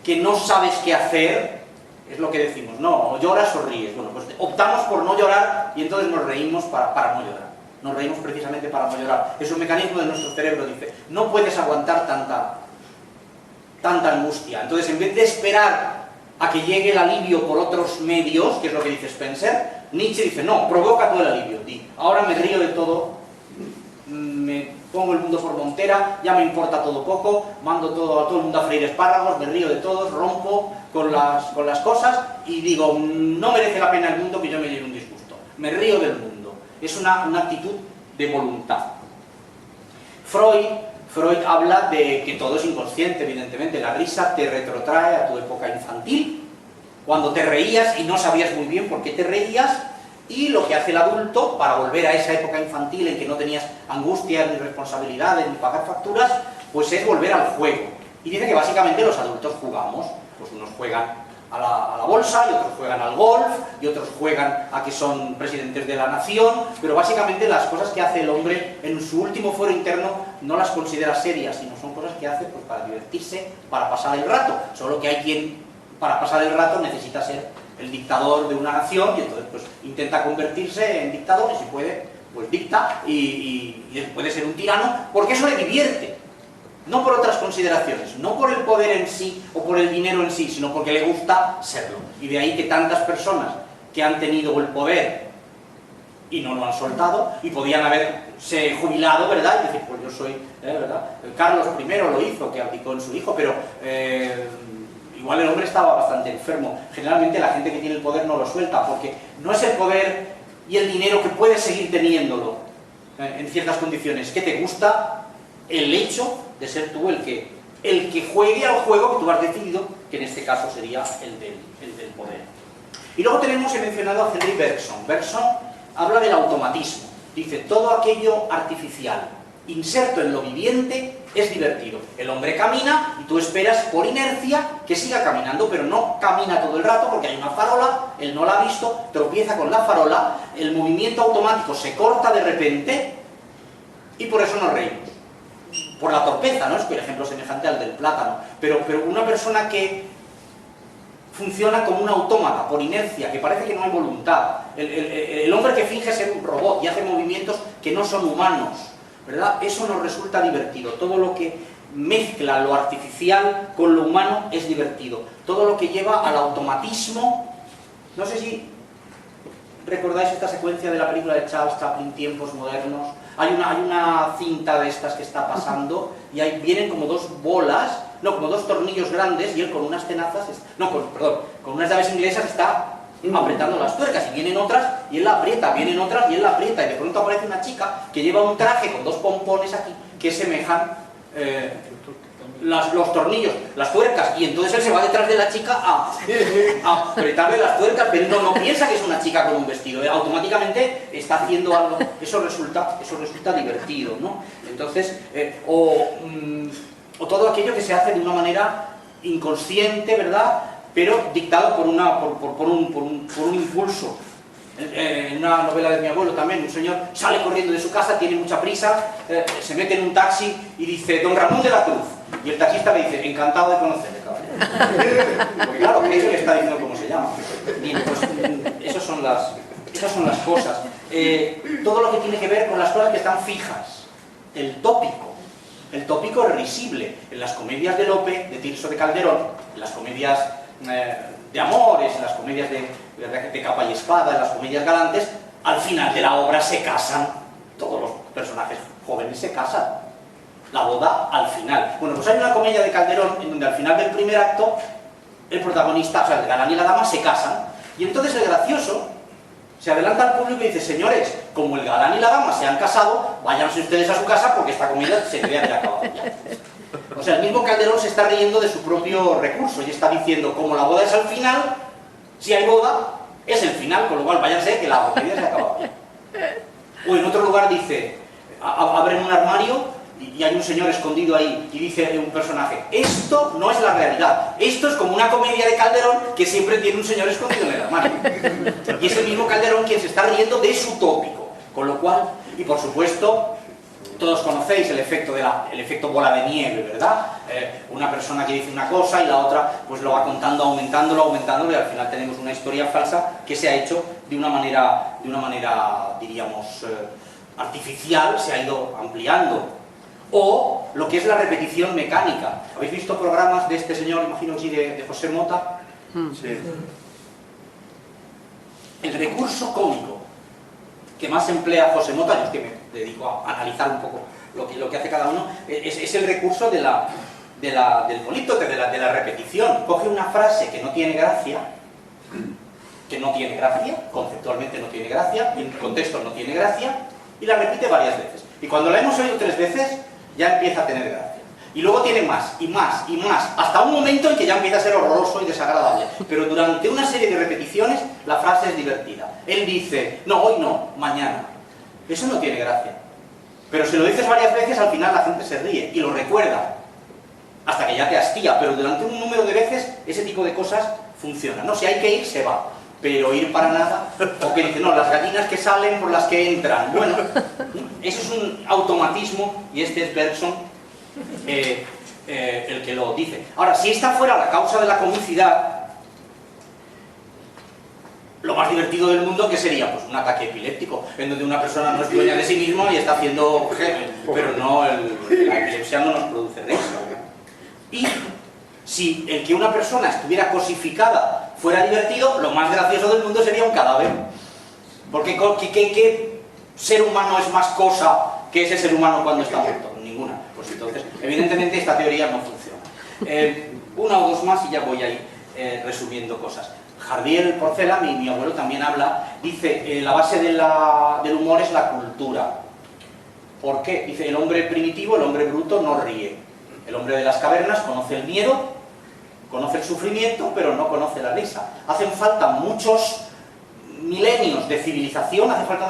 que no sabes qué hacer, es lo que decimos, no, o lloras o ríes. Bueno, pues optamos por no llorar y entonces nos reímos para no llorar. Nos reímos precisamente para no llorar. Es un mecanismo de nuestro cerebro, dice, no puedes aguantar tanta angustia. Entonces, en vez de esperar a que llegue el alivio por otros medios, que es lo que dice Spencer, Nietzsche dice, no, provoca todo el alivio. Ahora me río de todo, me pongo el mundo por montera, ya me importa todo poco, mando a todo el mundo a freír espárragos, me río de todo, rompo con las cosas y digo, no merece la pena el mundo que yo me lleve un disgusto. Me río del mundo. Es una actitud de voluntad. Freud habla de que todo es inconsciente, evidentemente. La risa te retrotrae a tu época infantil, cuando te reías y no sabías muy bien por qué te reías, y lo que hace el adulto para volver a esa época infantil en que no tenías angustias, ni responsabilidades, ni pagar facturas, pues es volver al juego. Y dice que básicamente los adultos jugamos, pues unos juegan a la bolsa, y otros juegan al golf, y otros juegan a que son presidentes de la nación, pero básicamente las cosas que hace el hombre en su último fuero interno no las considera serias, sino son cosas que hace pues, para divertirse, para pasar el rato. Solo que hay quien, para pasar el rato, necesita ser el dictador de una nación, y entonces pues intenta convertirse en dictador, y si puede, pues dicta, y puede ser un tirano, porque eso le divierte. No por otras consideraciones, no por el poder en sí o por el dinero en sí, sino porque le gusta serlo. Y de ahí que tantas personas que han tenido el poder y no lo han soltado, y podían haberse jubilado, ¿verdad? Y decir, pues yo soy, ¿verdad? Carlos I lo hizo, que abdicó en su hijo, pero igual el hombre estaba bastante enfermo. Generalmente la gente que tiene el poder no lo suelta, porque no es el poder y el dinero que puedes seguir teniéndolo en ciertas condiciones, que te gusta el hecho de ser tú el que juegue al juego que tú has decidido, que en este caso sería el del poder. Y luego tenemos, he mencionado a Henry Bergson. Bergson habla del automatismo. Dice, todo aquello artificial, inserto en lo viviente, es divertido. El hombre camina y tú esperas por inercia que siga caminando, pero no camina todo el rato porque hay una farola, él no la ha visto, tropieza con la farola, el movimiento automático se corta de repente y por eso nos reímos. Por la torpeza, ¿no? Es el ejemplo semejante al del plátano. Pero una persona que funciona como un autómata, por inercia, que parece que no hay voluntad. El hombre que finge ser un robot y hace movimientos que no son humanos, ¿verdad? Eso nos resulta divertido. Todo lo que mezcla lo artificial con lo humano es divertido. Todo lo que lleva al automatismo. No sé si recordáis esta secuencia de la película de Charles Chaplin, Tiempos Modernos. Hay una cinta de estas que está pasando y ahí vienen como dos bolas, no, como dos tornillos grandes, y él con unas tenazas, con unas llaves inglesas está apretando las tuercas, y vienen otras y él la aprieta, vienen otras y él la aprieta, y de pronto aparece una chica que lleva un traje con dos pompones aquí que semejan los tornillos, las tuercas, y entonces él se va detrás de la chica a apretarle las tuercas, pero no piensa que es una chica con un vestido, automáticamente está haciendo algo, eso resulta divertido, ¿no? Entonces, o todo aquello que se hace de una manera inconsciente, ¿verdad?, pero dictado por un impulso. En una novela de mi abuelo también, un señor sale corriendo de su casa, tiene mucha prisa, se mete en un taxi y dice, don Ramón de la Cruz, y el taxista le dice, encantado de conocerle, caballero. Porque claro, que eso le está diciendo cómo se llama. Bien, pues esas son las cosas. Todo lo que tiene que ver con las cosas que están fijas. El tópico es risible. En las comedias de Lope, de Tirso de Calderón, en las comedias de amores, en las comedias de capa y espada, en las comedias galantes, al final de la obra se casan, todos los personajes jóvenes se casan, la boda al final. Bueno, pues hay una comedia de Calderón en donde al final del primer acto el protagonista, o sea, el galán y la dama se casan, y entonces el gracioso se adelanta al público y dice, señores, como el galán y la dama se han casado, váyanse ustedes a su casa porque esta comedia se debe haber acabado ya. O sea, el mismo Calderón se está riendo de su propio recurso y está diciendo, como la boda es al final, si hay boda, es el final, con lo cual váyanse que la comedia se ha acabado ya. O en otro lugar dice, abren un armario y hay un señor escondido ahí y dice un personaje, esto no es la realidad, esto es como una comedia de Calderón que siempre tiene un señor escondido en el armario. Y es el mismo Calderón quien se está riendo de su tópico. Con lo cual, y por supuesto, todos conocéis el efecto bola de nieve, ¿verdad? Una persona que dice una cosa y la otra pues lo va contando, aumentándolo, y al final tenemos una historia falsa que se ha hecho de una manera diríamos, artificial, se ha ido ampliando. O lo que es la repetición mecánica. ¿Habéis visto programas de este señor, imagino que sí, de José Mota? Sí. El recurso cómico que más emplea José Mota, yo es que me dedico a analizar un poco lo que hace cada uno, es el recurso del políptote, de la repetición. Coge una frase que no tiene gracia, conceptualmente no tiene gracia, en contexto no tiene gracia, y la repite varias veces. Y cuando la hemos oído 3 veces, ya empieza a tener gracia. Y luego tiene más, y más, y más, hasta un momento en que ya empieza a ser horroroso y desagradable. Pero durante una serie de repeticiones, la frase es divertida. Él dice, no, hoy no, mañana. Eso no tiene gracia. Pero si lo dices varias veces, al final la gente se ríe y lo recuerda. Hasta que ya te hastía, pero durante un número de veces, ese tipo de cosas funcionan. No, si hay que ir, se va. Pero ir para nada, o que dice, no, las gallinas que salen por las que entran. Bueno, eso es un automatismo y este es Bergson el que lo dice. Ahora, si esta fuera la causa de la comicidad, lo más divertido del mundo, ¿qué sería? Pues un ataque epiléptico, en donde una persona no es dueña de sí misma y está haciendo pero no, la epilepsia no nos produce risa. Y si el que una persona estuviera cosificada fuera divertido, lo más gracioso del mundo sería un cadáver. Porque ¿qué ser humano es más cosa que ese ser humano cuando está muerto? Ninguna. Pues entonces, evidentemente esta teoría no funciona. Una o dos más y ya voy a ir resumiendo cosas. Jardiel Porcela, mi abuelo, también habla, dice, la base del humor es la cultura. ¿Por qué? Dice, el hombre primitivo, el hombre bruto, no ríe. El hombre de las cavernas conoce el miedo, conoce el sufrimiento, pero no conoce la risa. Hacen falta muchos milenios de civilización, hace falta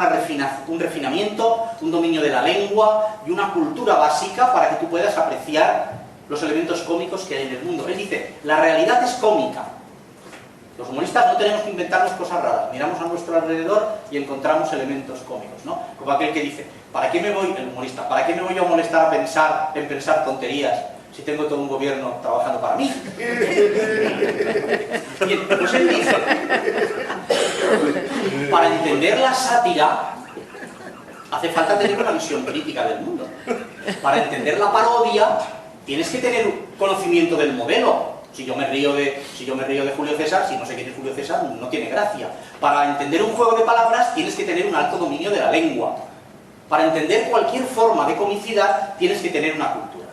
un refinamiento, un dominio de la lengua y una cultura básica para que tú puedas apreciar los elementos cómicos que hay en el mundo. Él dice, la realidad es cómica. Los humoristas no tenemos que inventarnos cosas raras, miramos a nuestro alrededor y encontramos elementos cómicos, ¿no? Como aquel que dice, ¿para qué me voy, el humorista, ¿para qué me voy a molestar en pensar tonterías si tengo todo un gobierno trabajando para mí? Bien, pues él dice, para entender la sátira hace falta tener una visión crítica del mundo. Para entender la parodia tienes que tener conocimiento del modelo. Si yo me río de Julio César, si no sé quién es Julio César, no tiene gracia. Para entender un juego de palabras tienes que tener un alto dominio de la lengua. Para entender cualquier forma de comicidad tienes que tener una cultura.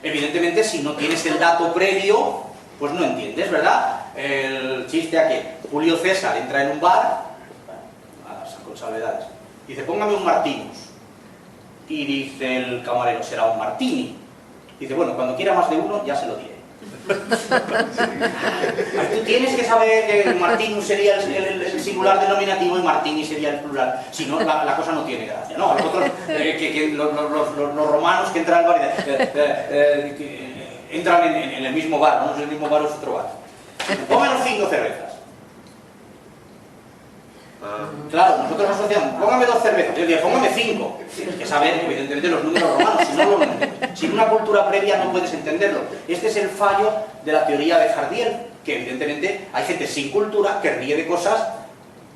Evidentemente, si no tienes el dato previo, pues no entiendes, ¿verdad? El chiste a que Julio César entra en un bar, con salvedades, dice, póngame un martinus. Y dice el camarero, será un martini. Dice, bueno, cuando quiera más de uno, ya se lo diré. Tú tienes que saber que Martinus sería el singular denominativo y Martini sería el plural, si no la cosa no tiene gracia, ¿no? Los romanos que entran al bar entran en el mismo bar, no es el mismo bar, es otro bar. Pónganos 5 cervezas. Claro, nosotros asociamos, póngame 2 cervezas, yo digo, póngame 5. Tienes que saber, evidentemente, los números romanos, si no lo entiendes. Sin una cultura previa no puedes entenderlo. Este es el fallo de la teoría de Jardiel, que evidentemente hay gente sin cultura que ríe de cosas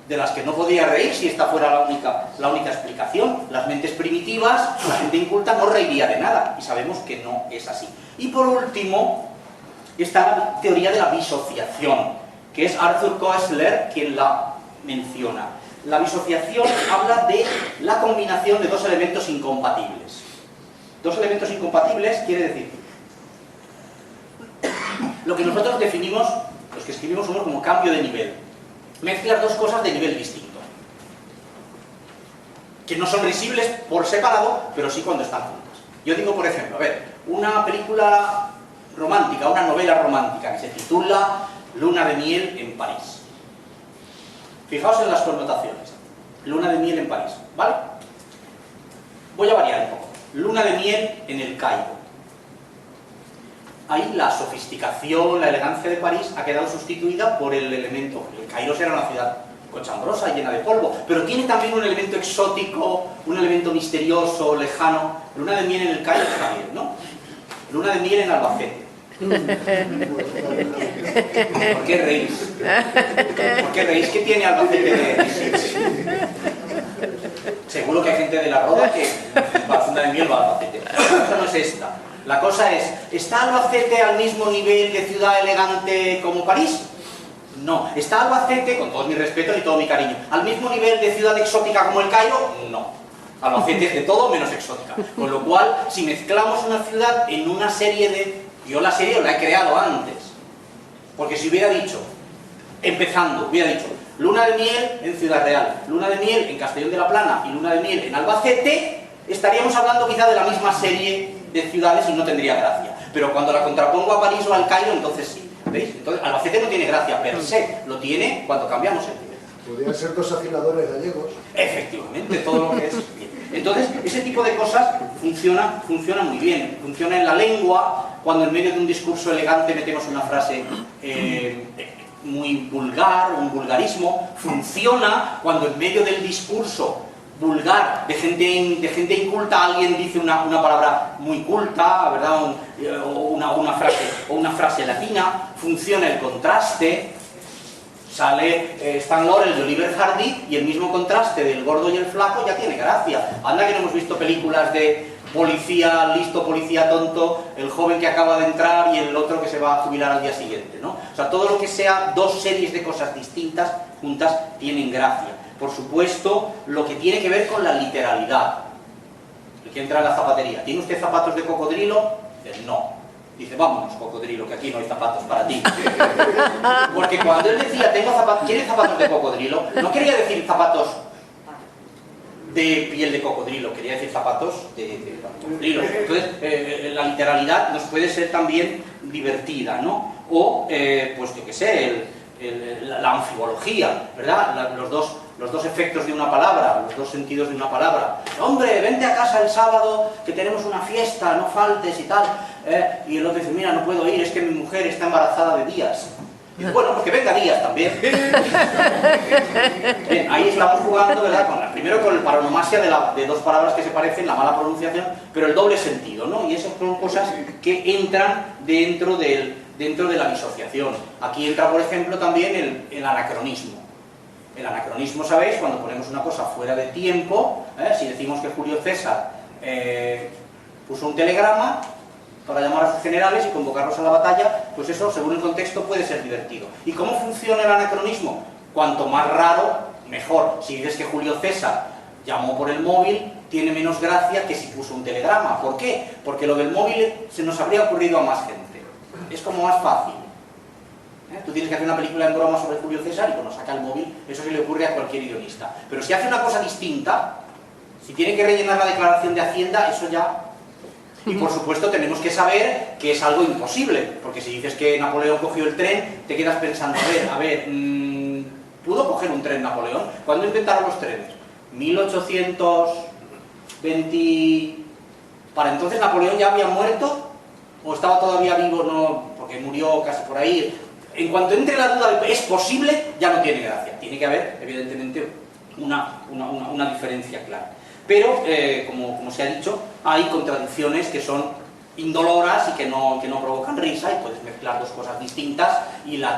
de las que no podría reír si esta fuera la única explicación. Las mentes primitivas, la gente inculta no reiría de nada, y sabemos que no es así. Y por último, está la teoría de la disociación, que es Arthur Koestler quien la menciona. La disociación habla de la combinación de 2 elementos incompatibles. 2 elementos incompatibles quiere decir lo que nosotros definimos, los que escribimos humor, como cambio de nivel. Mezclas 2 cosas de nivel distinto, que no son risibles por separado, pero sí cuando están juntas. Yo digo, por ejemplo, a ver, una película romántica, una novela romántica que se titula Luna de miel en París. Fijaos en las connotaciones. Luna de miel en París, ¿vale? Voy a variar un poco. Luna de miel en el Cairo. Ahí la sofisticación, la elegancia de París ha quedado sustituida por el elemento. El Cairo será una ciudad cochambrosa, llena de polvo, pero tiene también un elemento exótico, un elemento misterioso, lejano. Luna de miel en el Cairo está bien, ¿no? Luna de miel en Albacete. ¿Por qué reís? ¿Por qué reís? ¿Qué tiene Albacete de distinto? Seguro que hay gente de la Roda que va a Luna de miel va a Albacete. La cosa no es esta. La cosa es, ¿está Albacete al mismo nivel de ciudad elegante como París? No. ¿Está Albacete, con todos mis respetos y todo mi cariño, al mismo nivel de ciudad exótica como el Cairo? No. Albacete es de todo menos exótica. Con lo cual, si mezclamos una ciudad en una serie de... Yo la serie la he creado antes. Porque si hubiera dicho, empezando, hubiera dicho Luna de miel en Ciudad Real, Luna de miel en Castellón de la Plana y Luna de miel en Albacete, estaríamos hablando quizá de la misma serie de ciudades y no tendría gracia. Pero cuando la contrapongo a París o al Cairo, entonces sí. ¿Veis? Entonces, Albacete no tiene gracia per se, lo tiene cuando cambiamos el nivel. Podrían ser dos afiladores gallegos. Efectivamente, todo lo que es bien. Entonces, ese tipo de cosas funciona muy bien. Funciona en la lengua, cuando en medio de un discurso elegante metemos una frase muy vulgar, un vulgarismo. Funciona cuando en medio del discurso vulgar, de gente inculta, alguien dice una palabra muy culta, ¿verdad? O una frase latina. Funciona el contraste. Sale Stan Laurel de Oliver Hardy y el mismo contraste del gordo y el flaco ya tiene gracia. Anda que no hemos visto películas de policía listo, policía tonto, el joven que acaba de entrar y el otro que se va a jubilar al día siguiente, ¿no? O sea, todo lo que sea dos series de cosas distintas juntas tienen gracia. Por supuesto, lo que tiene que ver con la literalidad. El que entra a la zapatería, ¿tiene usted zapatos de cocodrilo? Dice, no. Dice, vámonos, cocodrilo, que aquí no hay zapatos para ti. Porque cuando él decía, ¿quiere zapatos de cocodrilo? No quería decir zapatos de piel de cocodrilo, quería decir zapatos de cocodrilo. Entonces, la literalidad nos puede ser también divertida, ¿no? O, pues yo qué sé, la anfibología, ¿verdad? Los dos efectos de una palabra, los dos sentidos de una palabra. Hombre, vente a casa el sábado, que tenemos una fiesta, no faltes y tal. Y el otro dice, mira, no puedo ir, es que mi mujer está embarazada de Días. Y dice, bueno, pues que venga Días también. Bien, ahí estamos jugando, ¿verdad? Primero con el paronomasia de dos palabras que se parecen, la mala pronunciación, pero el doble sentido, ¿no? Y esas son cosas que entran dentro de la disociación. Aquí entra, por ejemplo, también el anacronismo. El anacronismo, ¿sabéis? Cuando ponemos una cosa fuera de tiempo, si decimos que Julio César puso un telegrama para llamar a sus generales y convocarlos a la batalla, pues eso, según el contexto, puede ser divertido. ¿Y cómo funciona el anacronismo? Cuanto más raro, mejor. Si dices que Julio César llamó por el móvil, tiene menos gracia que si puso un telegrama. ¿Por qué? Porque lo del móvil se nos habría ocurrido a más gente. Es como más fácil. Tú tienes que hacer una película en broma sobre Julio César y cuando saca el móvil, eso se le ocurre a cualquier guionista. Pero si hace una cosa distinta, si tiene que rellenar la declaración de Hacienda, eso ya... Y por supuesto tenemos que saber que es algo imposible, porque si dices que Napoleón cogió el tren, te quedas pensando, a ver, ¿pudo coger un tren Napoleón? ¿Cuándo inventaron los trenes? 1820... ¿Para entonces Napoleón ya había muerto? ¿O estaba todavía vivo? No, porque murió casi por ahí. En cuanto entre la duda de ¿es posible? Ya no tiene gracia. Tiene que haber, evidentemente, una diferencia clara. Pero, como se ha dicho, hay contradicciones que son indoloras y que no provocan risa, y puedes mezclar dos cosas distintas, y el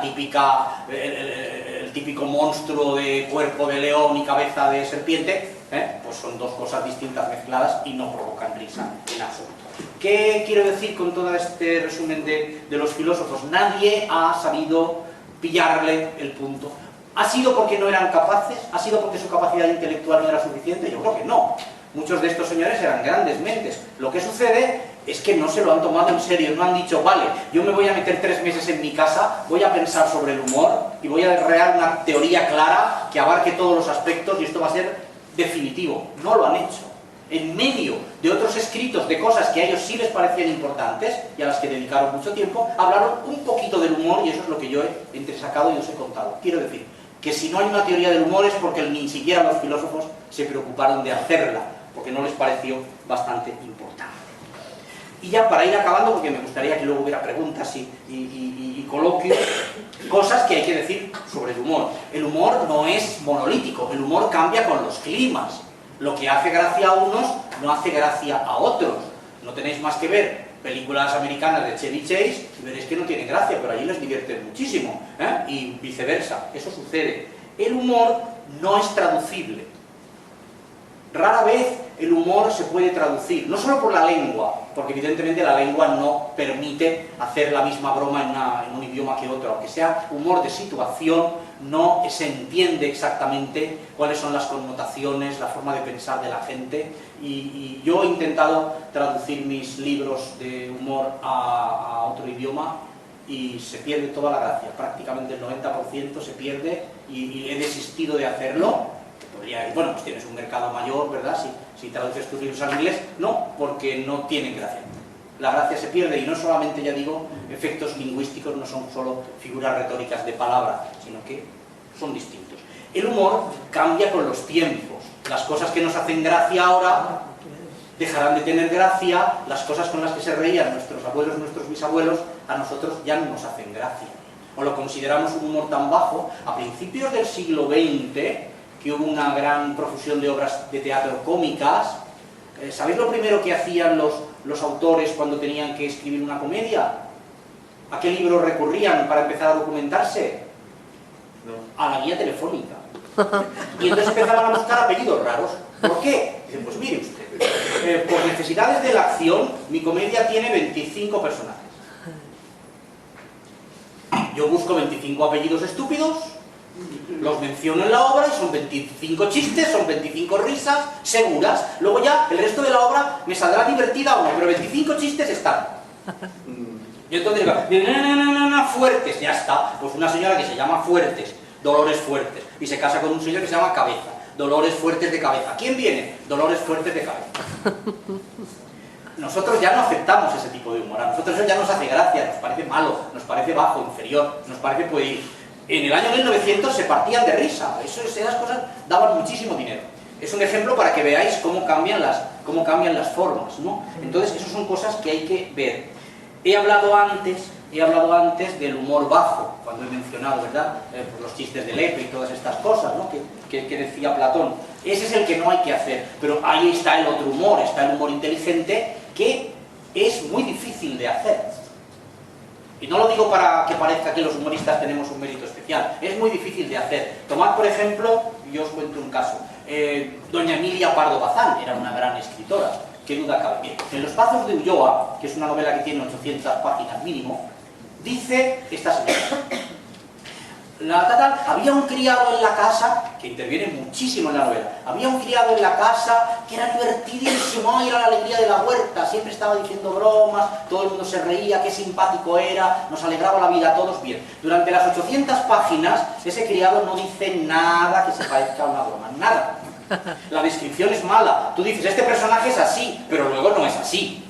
típico monstruo de cuerpo de león y cabeza de serpiente, pues son dos cosas distintas mezcladas y no provocan risa en absoluto. ¿Qué quiero decir con todo este resumen de los filósofos? Nadie ha sabido pillarle el punto. ¿Ha sido porque no eran capaces? ¿Ha sido porque su capacidad intelectual no era suficiente? Yo creo que no. Muchos de estos señores eran grandes mentes. Lo que sucede es que no se lo han tomado en serio, no han dicho, vale, yo me voy a meter 3 meses en mi casa, voy a pensar sobre el humor y voy a crear una teoría clara que abarque todos los aspectos y esto va a ser definitivo. No lo han hecho. En medio de otros escritos de cosas que a ellos sí les parecían importantes y a las que dedicaron mucho tiempo, hablaron un poquito del humor y eso es lo que yo he entresacado y os he contado. Quiero decir que si no hay una teoría del humor es porque ni siquiera los filósofos se preocuparon de hacerla, porque no les pareció bastante importante. Y ya para ir acabando, porque me gustaría que luego hubiera preguntas y coloquios, cosas que hay que decir sobre el humor. El humor no es monolítico, el humor cambia con los climas. Lo que hace gracia a unos no hace gracia a otros. No tenéis más que ver películas americanas de Chevy Chase y veréis que no tienen gracia, pero allí les divierte muchísimo, ¿eh? Y viceversa, eso sucede. El humor no es traducible. Rara vez el humor se puede traducir, no solo por la lengua, porque evidentemente la lengua no permite hacer la misma broma en un idioma que otro, aunque sea humor de situación, no se entiende exactamente cuáles son las connotaciones, la forma de pensar de la gente, y yo he intentado traducir mis libros de humor a otro idioma y se pierde toda la gracia, prácticamente el 90% se pierde y he desistido de hacerlo. Bueno, pues tienes un mercado mayor, ¿verdad? Si traduces tus libros al inglés, no, porque no tienen gracia. La gracia se pierde y no solamente, ya digo, efectos lingüísticos, no son solo figuras retóricas de palabra, sino que son distintos. El humor cambia con los tiempos. Las cosas que nos hacen gracia ahora dejarán de tener gracia, las cosas con las que se reían nuestros abuelos, nuestros bisabuelos, a nosotros ya no nos hacen gracia. O lo consideramos un humor tan bajo. A principios del siglo XX, que hubo una gran profusión de obras de teatro cómicas, ¿sabéis lo primero que hacían los autores cuando tenían que escribir una comedia? ¿A qué libro recurrían para empezar a documentarse? No. A la guía telefónica. Y entonces empezaban a buscar apellidos raros. ¿Por qué? Dicen, pues mire usted, por necesidades de la acción, mi comedia tiene 25 personajes. Yo busco 25 apellidos estúpidos, los menciono en la obra y son 25 chistes, son 25 risas seguras. Luego ya el resto de la obra me saldrá divertida o no, pero 25 chistes están. Yo entonces digo, Fuertes, ya está. Pues una señora que se llama Fuertes, Dolores Fuertes, y se casa con un señor que se llama Cabeza, Dolores Fuertes de Cabeza. ¿Quién viene? Dolores Fuertes de Cabeza. Nosotros ya no aceptamos ese tipo de humor, a nosotros eso ya nos hace gracia, nos parece malo, nos parece bajo, inferior, nos parece pueril. En el año 1900 se partían de risa, esas cosas daban muchísimo dinero. Es un ejemplo para que veáis cómo cambian las formas, ¿no? Entonces, esas son cosas que hay que ver. He hablado antes del humor bajo, cuando he mencionado, ¿verdad? Pues los chistes de Lepe y todas estas cosas, ¿no? que decía Platón. Ese es el que no hay que hacer, pero ahí está el otro humor, está el humor inteligente, que es muy difícil de hacer. Y no lo digo para que parezca que los humoristas tenemos un mérito especial, es muy difícil de hacer. Tomad, por ejemplo, yo os cuento un caso, doña Emilia Pardo Bazán era una gran escritora, qué duda cabe. Bien, en Los Pazos de Ulloa, que es una novela que tiene 800 páginas mínimo, dice esta señora: había un criado en la casa, que interviene muchísimo en la novela, había un criado en la casa que era divertidísimo, y era la alegría de la huerta, siempre estaba diciendo bromas, todo el mundo se reía, qué simpático era, nos alegraba la vida a todos. Bien, durante las 800 páginas, ese criado no dice nada que se parezca a una broma, nada. La descripción es mala, tú dices, este personaje es así, pero luego no es así.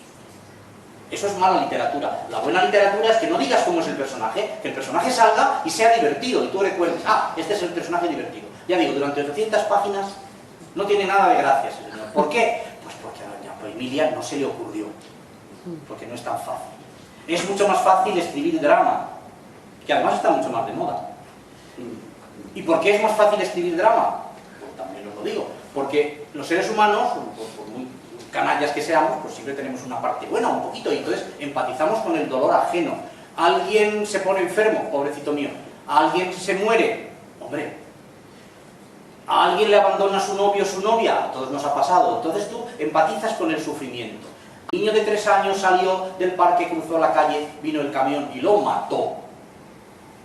Eso es mala literatura. La buena literatura es que no digas cómo es el personaje, que el personaje salga y sea divertido, y tú recuerdes, este es el personaje divertido. Ya digo, durante 800 páginas no tiene nada de gracia ese señor. ¿Por qué? Pues porque a doña Emilia no se le ocurrió, porque no es tan fácil. Es mucho más fácil escribir drama, que además está mucho más de moda. ¿Y por qué es más fácil escribir drama? Pues también os lo digo, porque los seres humanos, por muy canallas que seamos, pues siempre tenemos una parte buena, un poquito, y entonces empatizamos con el dolor ajeno. Alguien se pone enfermo, pobrecito mío. Alguien se muere, hombre. A alguien le abandona su novio o su novia, a todos nos ha pasado. Entonces tú empatizas con el sufrimiento. El niño de 3 años salió del parque, cruzó la calle, vino el camión y lo mató.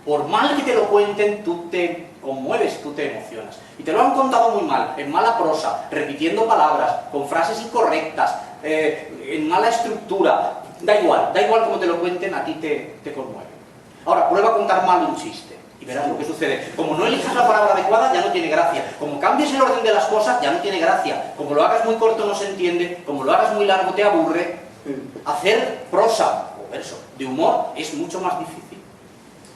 Por mal que te lo cuenten, tú te conmueves, tú te emocionas. Y te lo han contado muy mal, en mala prosa, repitiendo palabras, con frases incorrectas, en mala estructura. Da igual como te lo cuenten, a ti te conmueve. Ahora, prueba a contar mal un chiste y verás lo que sucede. Como no elijas la palabra adecuada, ya no tiene gracia. Como cambies el orden de las cosas, ya no tiene gracia. Como lo hagas muy corto, no se entiende. Como lo hagas muy largo, te aburre. Hacer prosa o verso de humor es mucho más difícil.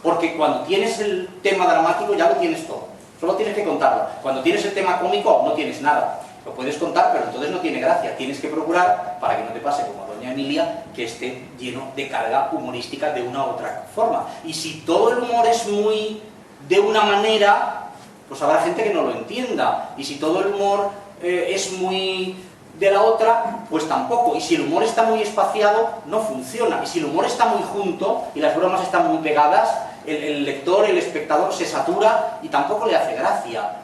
Porque cuando tienes el tema dramático ya lo tienes todo, solo tienes que contarlo. Cuando tienes el tema cómico no tienes nada. Lo puedes contar, pero entonces no tiene gracia. Tienes que procurar, para que no te pase como a doña Emilia, que esté lleno de carga humorística de una u otra forma. Y si todo el humor es muy de una manera, pues habrá gente que no lo entienda. Y si todo el humor es muy de la otra, pues tampoco. Y si el humor está muy espaciado, no funciona. Y si el humor está muy junto y las bromas están muy pegadas, el lector, el espectador se satura y tampoco le hace gracia.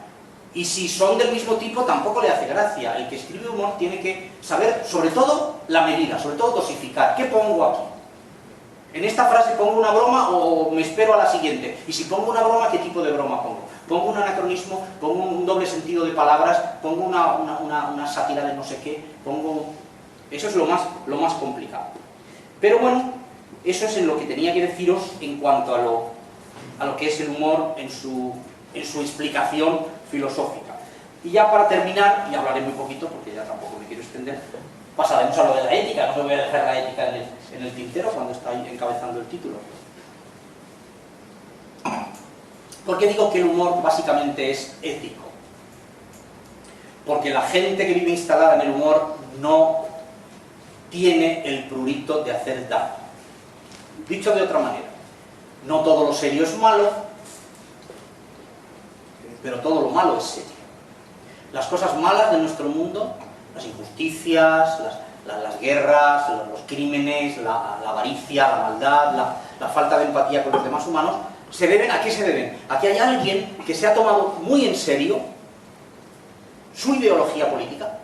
Y si son del mismo tipo, tampoco le hace gracia. El que escribe humor tiene que saber, sobre todo, la medida, sobre todo dosificar. ¿Qué pongo aquí? ¿En esta frase pongo una broma o me espero a la siguiente? Y si pongo una broma, ¿qué tipo de broma pongo? ¿Pongo un anacronismo? ¿Pongo un doble sentido de palabras? ¿Pongo una sátira de no sé qué? Eso es lo más complicado. Pero bueno, eso es en lo que tenía que deciros en cuanto a lo que es el humor en su explicación filosófica. Y ya para terminar, y hablaré muy poquito porque ya tampoco me quiero extender, pasaremos a lo de la ética. No me voy a dejar la ética en el tintero cuando está ahí encabezando el título. ¿Por qué digo que el humor básicamente es ético? Porque la gente que vive instalada en el humor no tiene el prurito de hacer daño. Dicho de otra manera, no todo lo serio es malo, pero todo lo malo es serio. Las cosas malas de nuestro mundo, las injusticias, las guerras, los crímenes, la avaricia, la maldad, la falta de empatía con los demás humanos, ¿se deben? ¿A qué se deben? A que hay alguien que se ha tomado muy en serio su ideología política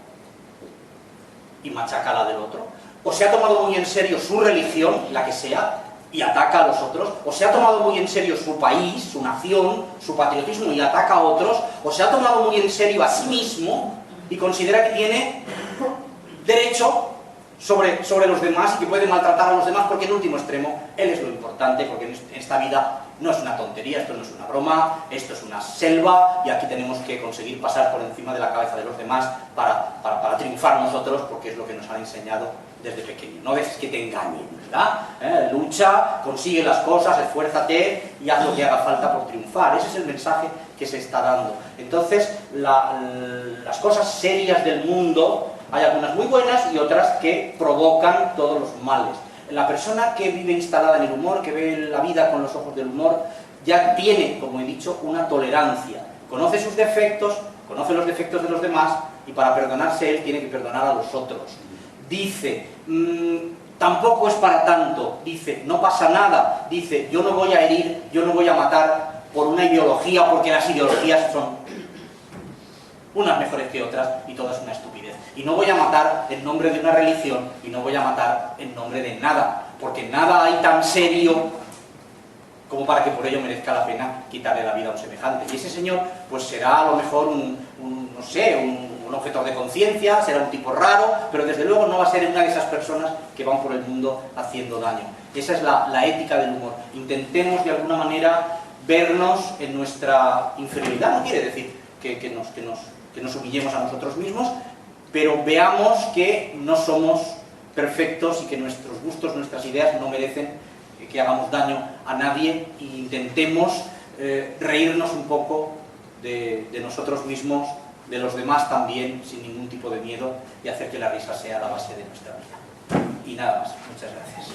y machaca la del otro, o se ha tomado muy en serio su religión, la que sea, y ataca a los otros, o se ha tomado muy en serio su país, su nación, su patriotismo y ataca a otros, o se ha tomado muy en serio a sí mismo y considera que tiene derecho sobre los demás y que puede maltratar a los demás porque en último extremo él es lo importante, porque en esta vida no es una tontería, esto no es una broma, esto es una selva y aquí tenemos que conseguir pasar por encima de la cabeza de los demás para triunfar nosotros, porque es lo que nos han enseñado desde pequeño. No dejes que te engañen, ¿verdad? Lucha, consigue las cosas, esfuérzate y haz lo que haga falta por triunfar. Ese es el mensaje que se está dando. Entonces, las cosas serias del mundo, hay algunas muy buenas y otras que provocan todos los males. La persona que vive instalada en el humor, que ve la vida con los ojos del humor, ya tiene, como he dicho, una tolerancia. Conoce sus defectos, conoce los defectos de los demás y para perdonarse él tiene que perdonar a los otros. Dice, tampoco es para tanto, dice, no pasa nada, dice, yo no voy a herir, yo no voy a matar por una ideología, porque las ideologías son unas mejores que otras y todas una estupidez. Y no voy a matar en nombre de una religión y no voy a matar en nombre de nada, porque nada hay tan serio como para que por ello merezca la pena quitarle la vida a un semejante. Y ese señor pues será a lo mejor un objetor de conciencia, será un tipo raro, pero desde luego no va a ser una de esas personas que van por el mundo haciendo daño. Esa es la ética del humor. Intentemos de alguna manera vernos en nuestra inferioridad. No quiere decir que nos humillemos a nosotros mismos, pero veamos que no somos perfectos y que nuestros gustos, nuestras ideas no merecen que hagamos daño a nadie, e intentemos reírnos un poco de nosotros mismos, de los demás también, sin ningún tipo de miedo, y hacer que la risa sea la base de nuestra vida. Y nada más. Muchas gracias.